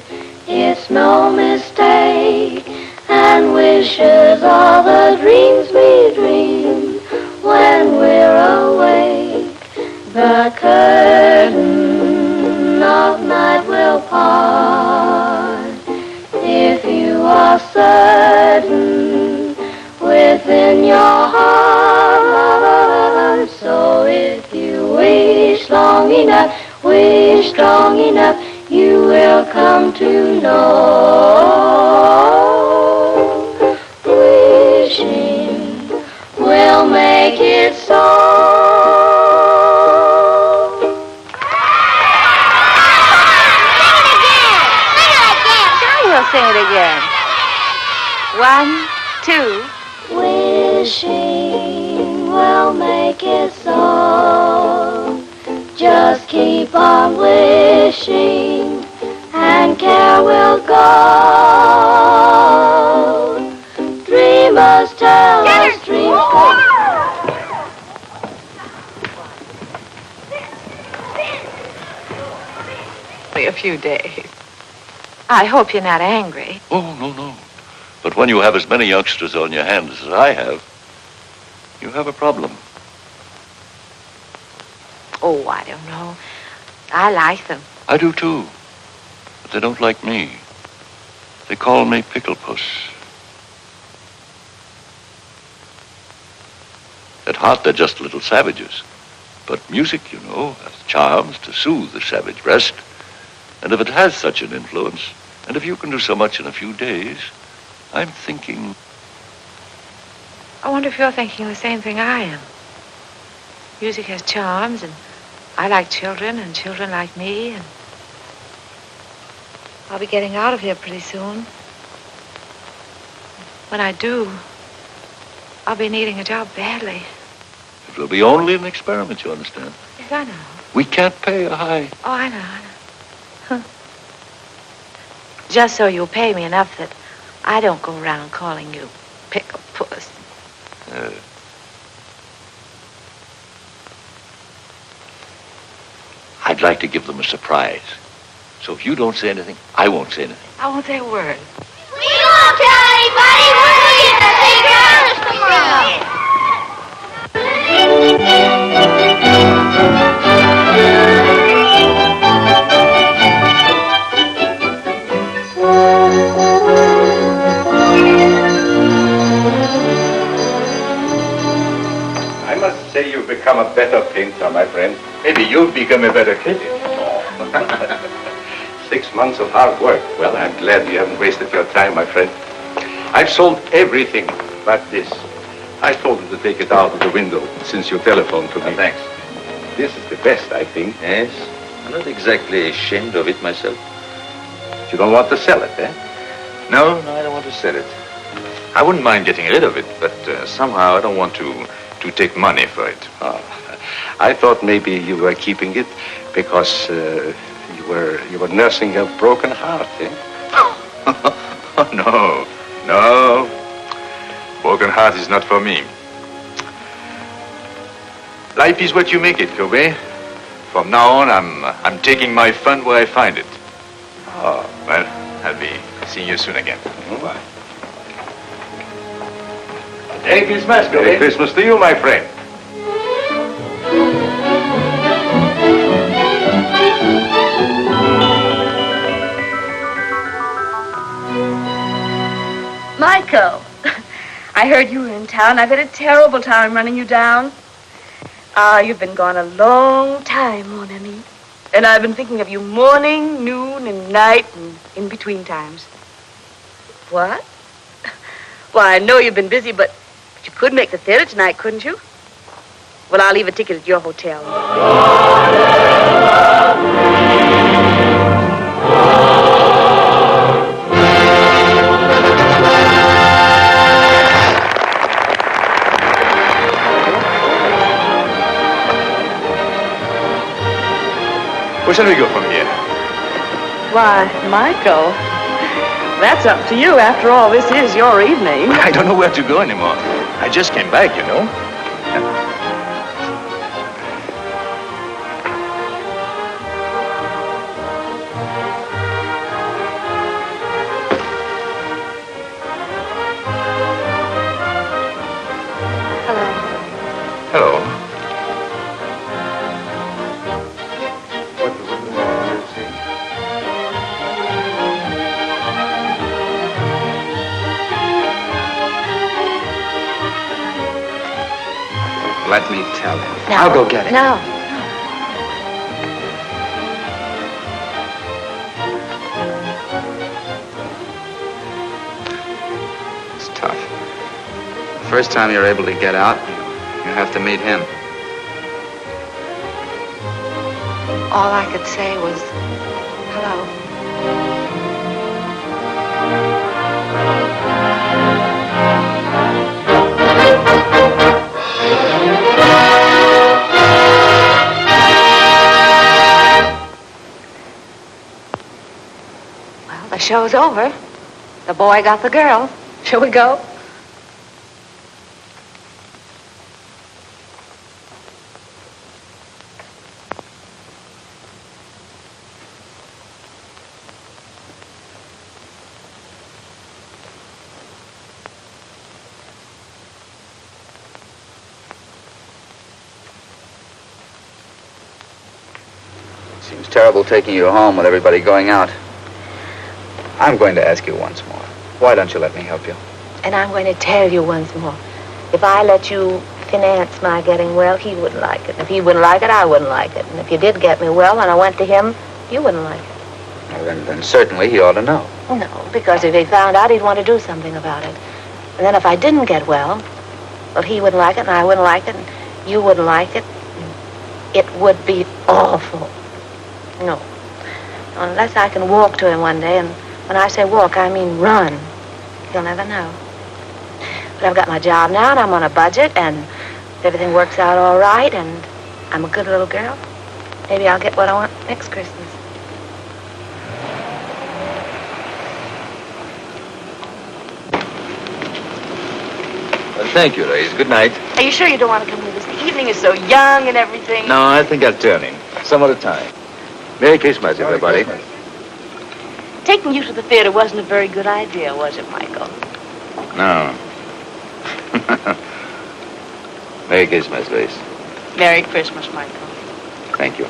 It's no mistake, and wishes are the dreams we dream when we're awake. The curtain of night will part if you are certain within your heart. So if you wish strong enough, you will come to know. Wishing will make it so. Sing it again. 1, 2. Wishing will make it so. Just keep on wishing, and care will go. Dreamers tell us dreams come. Only a few days. I hope you're not angry. Oh, no. But when you have as many youngsters on your hands as I have, you have a problem. Oh, I don't know. I like them. I do, too. But they don't like me. They call me Pickle Puss. At heart, they're just little savages. But music, you know, has charms to soothe the savage breast. And if it has such an influence, and if you can do so much in a few days, I'm thinking... I wonder if you're thinking the same thing I am. Music has charms, and I like children, and children like me, and I'll be getting out of here pretty soon. When I do, I'll be needing a job badly. It will be only an experiment, you understand? Yes, I know. We can't pay a high... Oh, I know. Just so you'll pay me enough that I don't go around calling you Pickle Puss. I'd like to give them a surprise. So if you don't say anything, I won't say anything. I won't say a word. We won't tell anybody. We're leaving the big house tomorrow. I must say you've become a better painter, my friend. Maybe you've become a better critic. 6 months of hard work. Well, I'm glad you haven't wasted your time, my friend. I've sold everything but this. I told him to take it out of the window since you telephoned to me. Thanks. This is the best, I think. Yes, I'm not exactly ashamed of it myself. You don't want to sell it, eh? No, I don't want to sell it. I wouldn't mind getting rid of it, but somehow I don't want to take money for it. Oh, I thought maybe you were keeping it because you were nursing a broken heart, eh? Oh, no. Broken heart is not for me. Life is what you make it, Cobert. From now on, I'm taking my fun where I find it. Oh, well, I'll be seeing you soon again. Bye. Merry Christmas, Merry Christmas to you, my friend. Michael, I heard you were in town. I've had a terrible time running you down. You've been gone a long time, mon ami. And I've been thinking of you morning, noon, and night, and in between times. What? Well, I know you've been busy, but you could make the theater tonight, couldn't you? Well, I'll leave a ticket at your hotel. Where shall we go from here? Why, Michael, that's up to you. After all, this is your evening. I don't know where to go anymore. I just came back, you know. Hello. Let me tell him. No. I'll go get it. No. It's tough. The first time you're able to get out, you have to meet him. All I could say was, hello. Well, the show's over. The boy got the girl. Shall we go? Seems terrible taking you home with everybody going out. I'm going to ask you once more. Why don't you let me help you? And I'm going to tell you once more. If I let you finance my getting well, he wouldn't like it. If he wouldn't like it, I wouldn't like it. And if you did get me well and I went to him, you wouldn't like it. Well, then certainly he ought to know. No, because if he found out, he'd want to do something about it. And then if I didn't get well, he wouldn't like it and I wouldn't like it and you wouldn't like it. It would be awful. No. Unless I can walk to him one day, and when I say walk, I mean run. He'll never know. But I've got my job now, and I'm on a budget, and if everything works out all right, and I'm a good little girl, maybe I'll get what I want next Christmas. Well, thank you, Lois. Good night. Are you sure you don't want to come with us? The evening is so young and everything. No, I think I'll turn in. Some other time. Merry Christmas, everybody. Taking you to the theater wasn't a very good idea, was it, Michael? No. Merry Christmas, Lois. Merry Christmas, Michael. Thank you.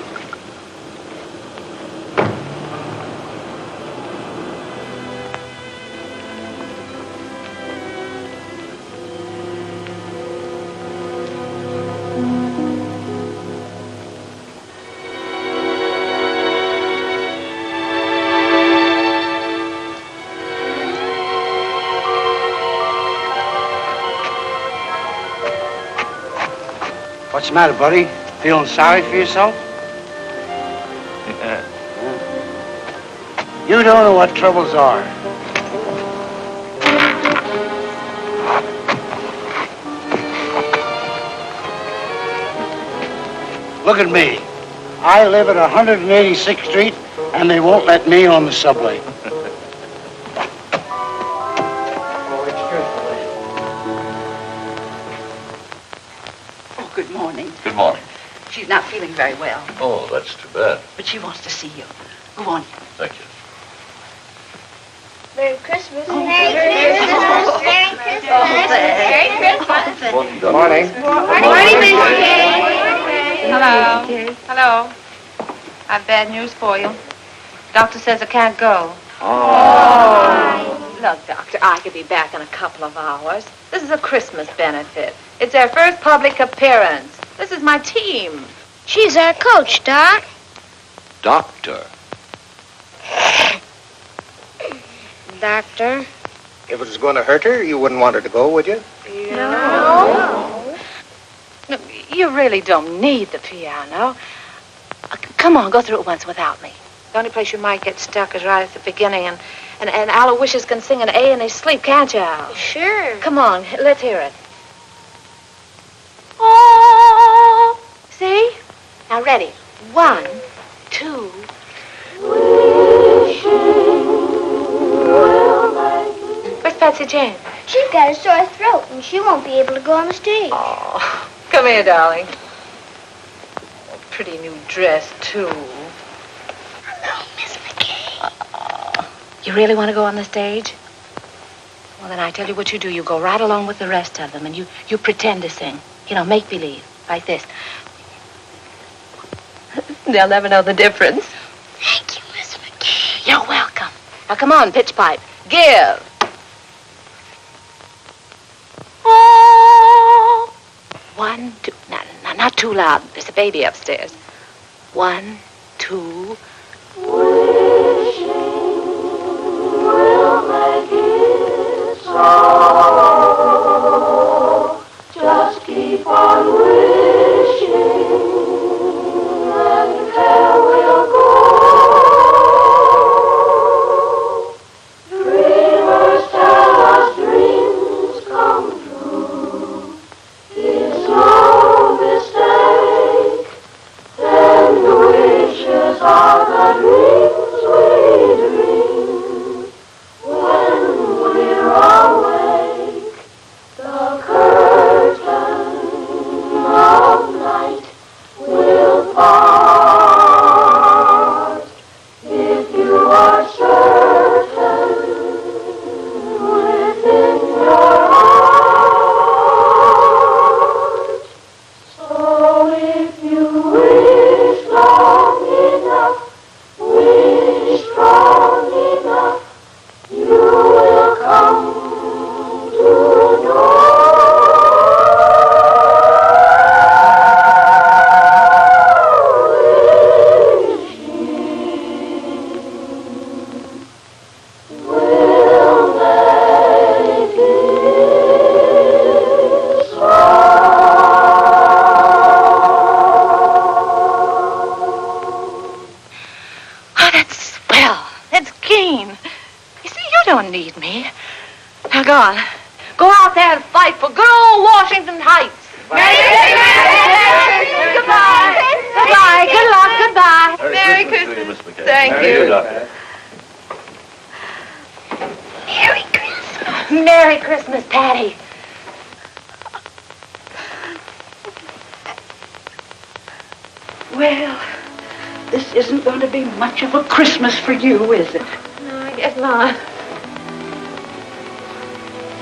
What's the matter, buddy? Feeling sorry for yourself? You don't know what troubles are. Look at me. I live at 186th Street, and they won't let me on the subway. Good morning. Good morning. She's not feeling very well, Oh, that's too bad. but she wants to see you. Go on. Thank you. Merry Christmas. Merry Christmas. Merry Christmas. Good morning. Morning, Miss McCay. Hello. Hello. I've bad news for you. Doctor says I can't go. Oh. Look, Doctor, I could be back in a couple of hours. This is a Christmas benefit. It's their first public appearance. This is my team. She's our coach, Doc. Doctor. Doctor. If it was going to hurt her, you wouldn't want her to go, would you? No. No, you really don't need the piano. Come on, go through it once without me. The only place you might get stuck is right at the beginning, and Aloysius can sing an A in his sleep, can't you, Al? Sure. Come on, let's hear it. Oh, see? Now ready. 1, 2, What's it, Jane? She's got a sore throat, and she won't be able to go on the stage. Oh, come here, darling. A pretty new dress, too. Hello, Miss McKay. You really want to go on the stage? Well, then I tell you what you do. You go right along with the rest of them, and you pretend to sing. You know, make believe, like this. They'll never know the difference. Thank you, Miss McKay. You're welcome. Now, come on, pitch pipe. Give. Oh. 1, 2. No, not too loud. There's a baby upstairs. 1, 2. Wishing will make it so. Just keep on wishing, and there will go. Dreamers tell us dreams come true. It's no mistake. Then the wishes are the dreams we dream. When we're awake, the curtain of night will part. If you are certain within your heart, so if you wish long enough, wish strong enough, you will come to know. Will make it so. Oh, that's swell. That's keen. You see, you don't need me. Now, go on. Go out there and fight for good old Washington Heights. Goodbye. Goodbye. Good luck. Goodbye. Merry Christmas to you, Miss McKay. Thank you. Merry Christmas. Merry Christmas, Patty. Well, this isn't going to be much of a Christmas for you, is it? No, I guess not.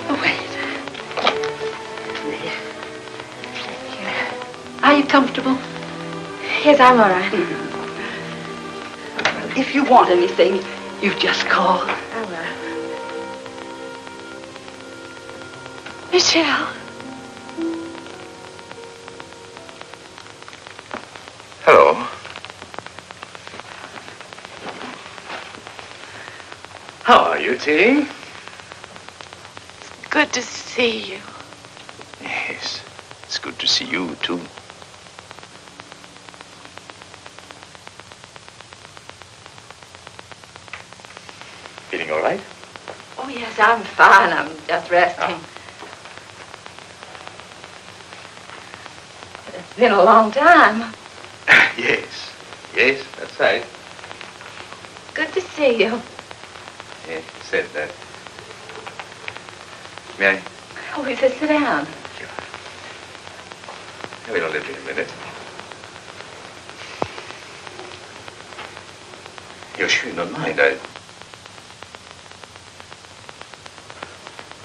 Oh, wait. Are you comfortable? Yes, I'm all right. If you want anything, you just call. I will. Michel. Hello. How are you, T? Good to see you. Yes, it's good to see you, too. Feeling all right? Oh, yes, I'm fine. I'm just resting. It's been a long time. Yes, that's right. Good to see you. Yeah, you said that. May I? Oh, he said sit down. We'll only be a minute. You're sure you don't mind?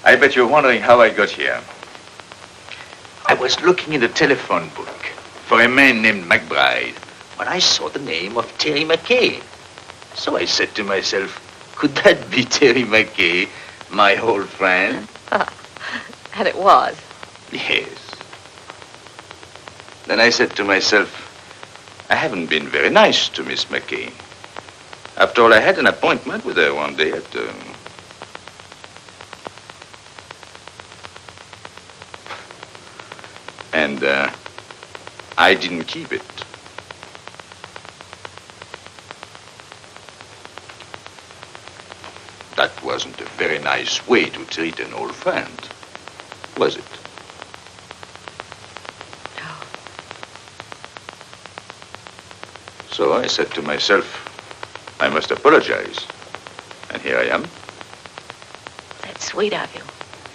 I bet you're wondering how I got here. I was looking in the telephone book for a man named McBride when I saw the name of Terry McKay. So I said to myself, could that be Terry McKay, my old friend? And it was. Yes. Then I said to myself, I haven't been very nice to Miss McKay. After all, I had an appointment with her one day at... And I didn't keep it. That wasn't a very nice way to treat an old friend, was it? No. So I said to myself, I must apologize. And here I am. That's sweet of you.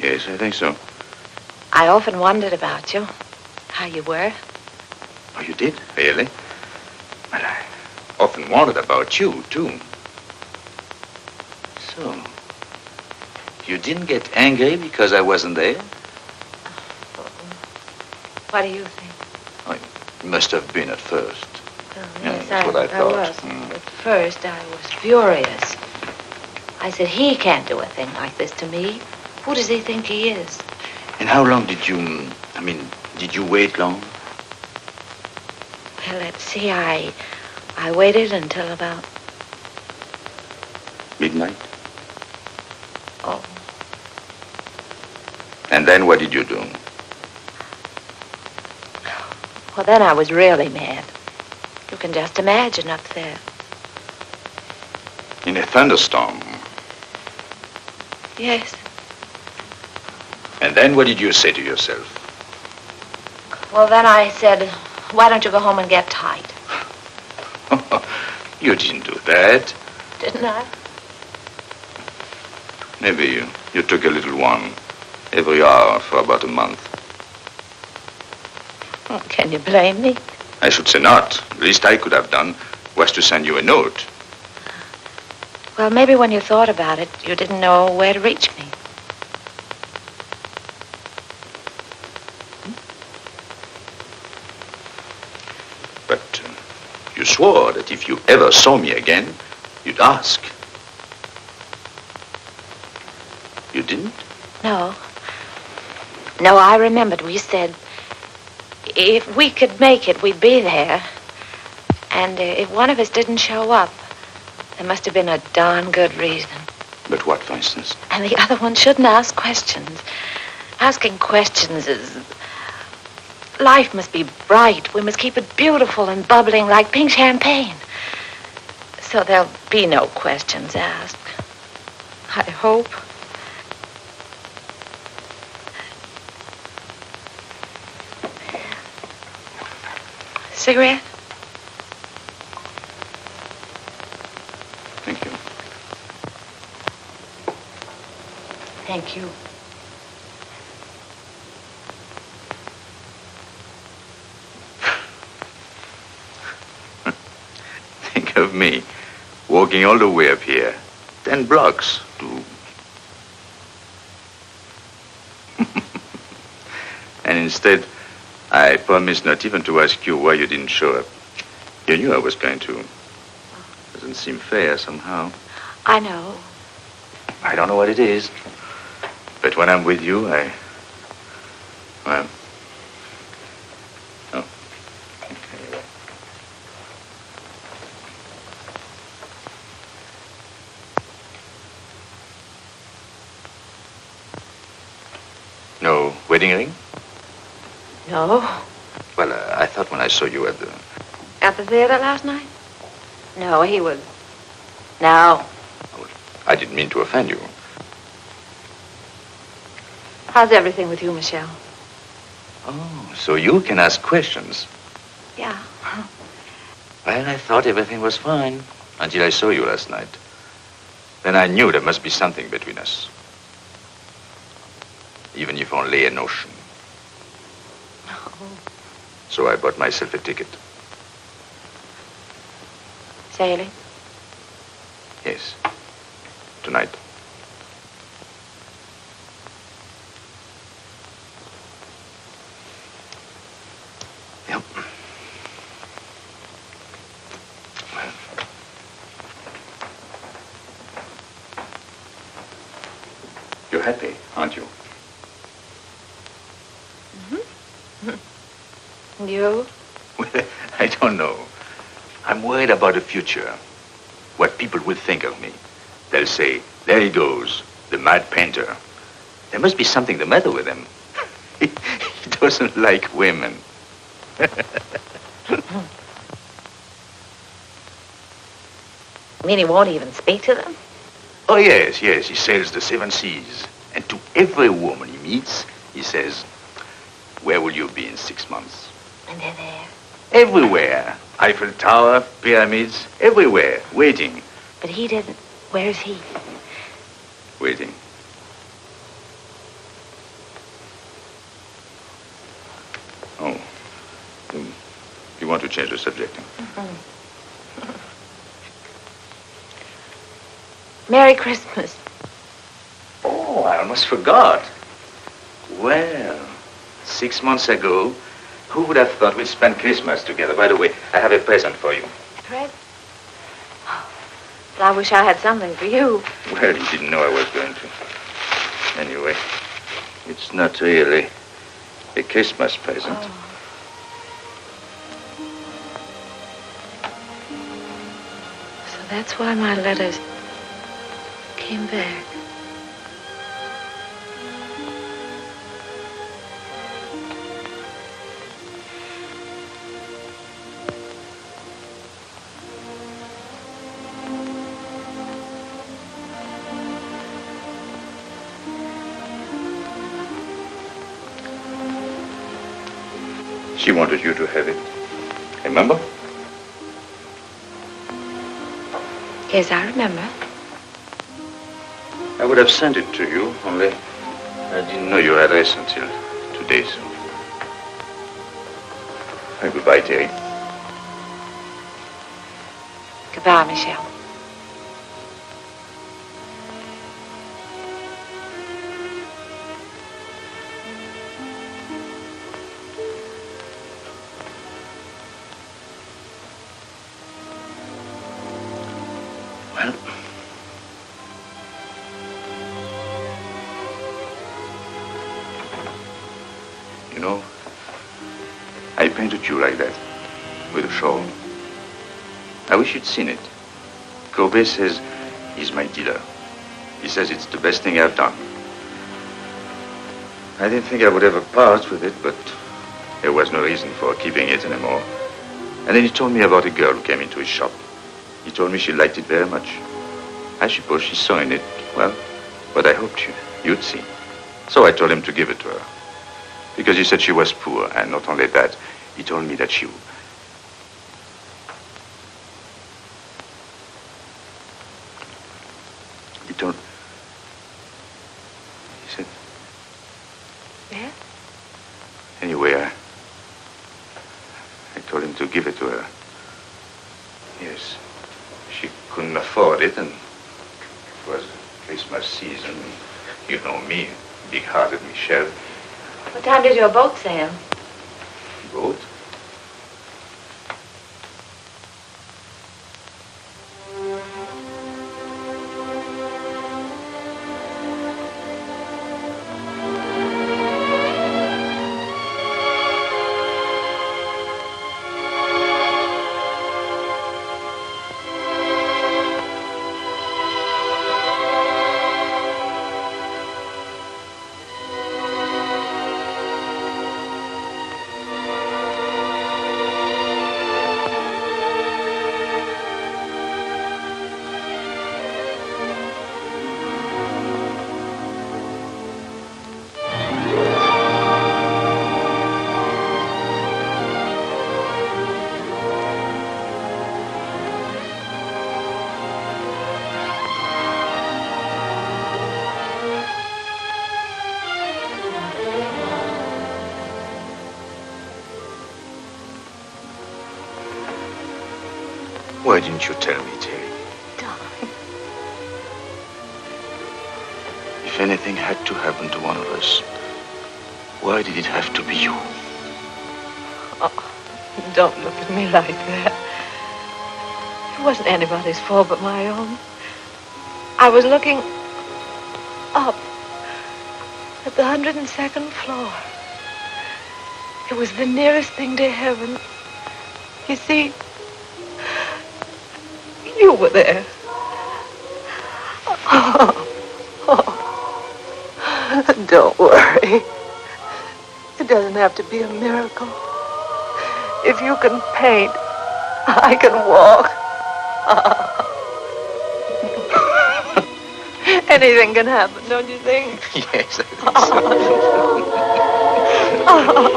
Yes, I think so. I often wondered about you, how you were. Oh, you did? Really? Well, I often wondered about you, too. So, you didn't get angry because I wasn't there? What do you think? Oh, it must have been at first. Oh, Yeah, yes, that's what I thought. was. At first, I was furious. I said, he can't do a thing like this to me. Who does he think he is? And how long did you, did you wait long? Well, let's see, I waited until about... Midnight? Oh. And then what did you do? Well, then I was really mad. You can just imagine up there. In a thunderstorm? Yes. And then what did you say to yourself? Well, then I said, why don't you go home and get tight? You didn't do that. Didn't I? Maybe you took a little one every hour for about a month. Oh, can you blame me? I should say not. The least I could have done was to send you a note. Well, maybe when you thought about it, you didn't know where to reach me. But you swore that if you ever saw me again, you'd ask. You didn't? No. No, I remembered we said if we could make it, we'd be there. And if one of us didn't show up, there must have been a darn good reason. But what, for instance? And the other one shouldn't ask questions. Asking questions is... Life must be bright. We must keep it beautiful and bubbling like pink champagne. So there'll be no questions asked. I hope. Cigarette? Thank you. Thank you. Think of me, walking all the way up here, 10 blocks to... And instead, I promised not even to ask you why you didn't show up. You knew I was going to. Doesn't seem fair somehow. I know. I don't know what it is. But when I'm with you, well... Oh. Anyway. No wedding ring? No. Well, I thought when I saw you at the... At the theater last night? No, he was... No. I didn't mean to offend you. How's everything with you, Michel? Oh, so you can ask questions. Yeah. Well, I thought everything was fine until I saw you last night. Then I knew there must be something between us. Even if only a notion. So I bought myself a ticket. Sailing? Yes. Tonight. Yep. Well. You're happy, aren't you? Mm-hmm. You? Well, I don't know. I'm worried about the future. What people will think of me. They'll say, there he goes, the mad painter. There must be something the matter with him. He doesn't like women. You mean he won't even speak to them? Oh, yes, he sails the 7 seas. And to every woman he meets, he says, where will you be in 6 months? And they're there. Everywhere. Eiffel Tower, pyramids, everywhere, waiting. But he didn't. Where's he? Waiting. You want to change the subject? Merry Christmas. Oh, I almost forgot. Well, 6 months ago, who would have thought we'd spend Christmas together? By the way, I have a present for you. Present? Well, I wish I had something for you. Well, you didn't know I was going to. Anyway, it's not really a Christmas present. Oh. So that's why my letters came back. She wanted you to have it. Remember? Yes, I remember. I would have sent it to you, only I didn't know your address until today, so... Goodbye, Terry. Goodbye, Michel. You know, I painted you like that, with a shawl. I wish you'd seen it. Cobert says he's my dealer. He says it's the best thing I've done. I didn't think I would ever part with it, but there was no reason for keeping it anymore. And then he told me about a girl who came into his shop. He told me she liked it very much. I suppose she saw in it, well, what I hoped you'd see. So I told him to give it to her. Because he said she was poor, and not only that, he told me that she... He said... Yeah? Anyway, I told him to give it to her. Yes. She couldn't afford it, and it was Christmas season. You know me, big-hearted Michel. What time did your boat sail? Boat? Why didn't you tell me, Terry? Darling. If anything had to happen to one of us, why did it have to be you? Oh, don't look at me like that. It wasn't anybody's fault but my own. I was looking up at the 102nd floor. It was the nearest thing to heaven. You see, you were there. Don't worry. It doesn't have to be a miracle. If you can paint, I can walk. Anything can happen, don't you think? Yes, I think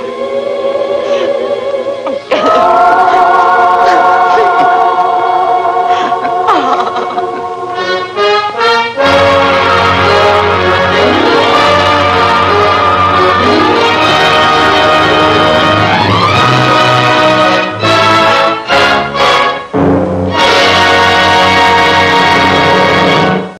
so.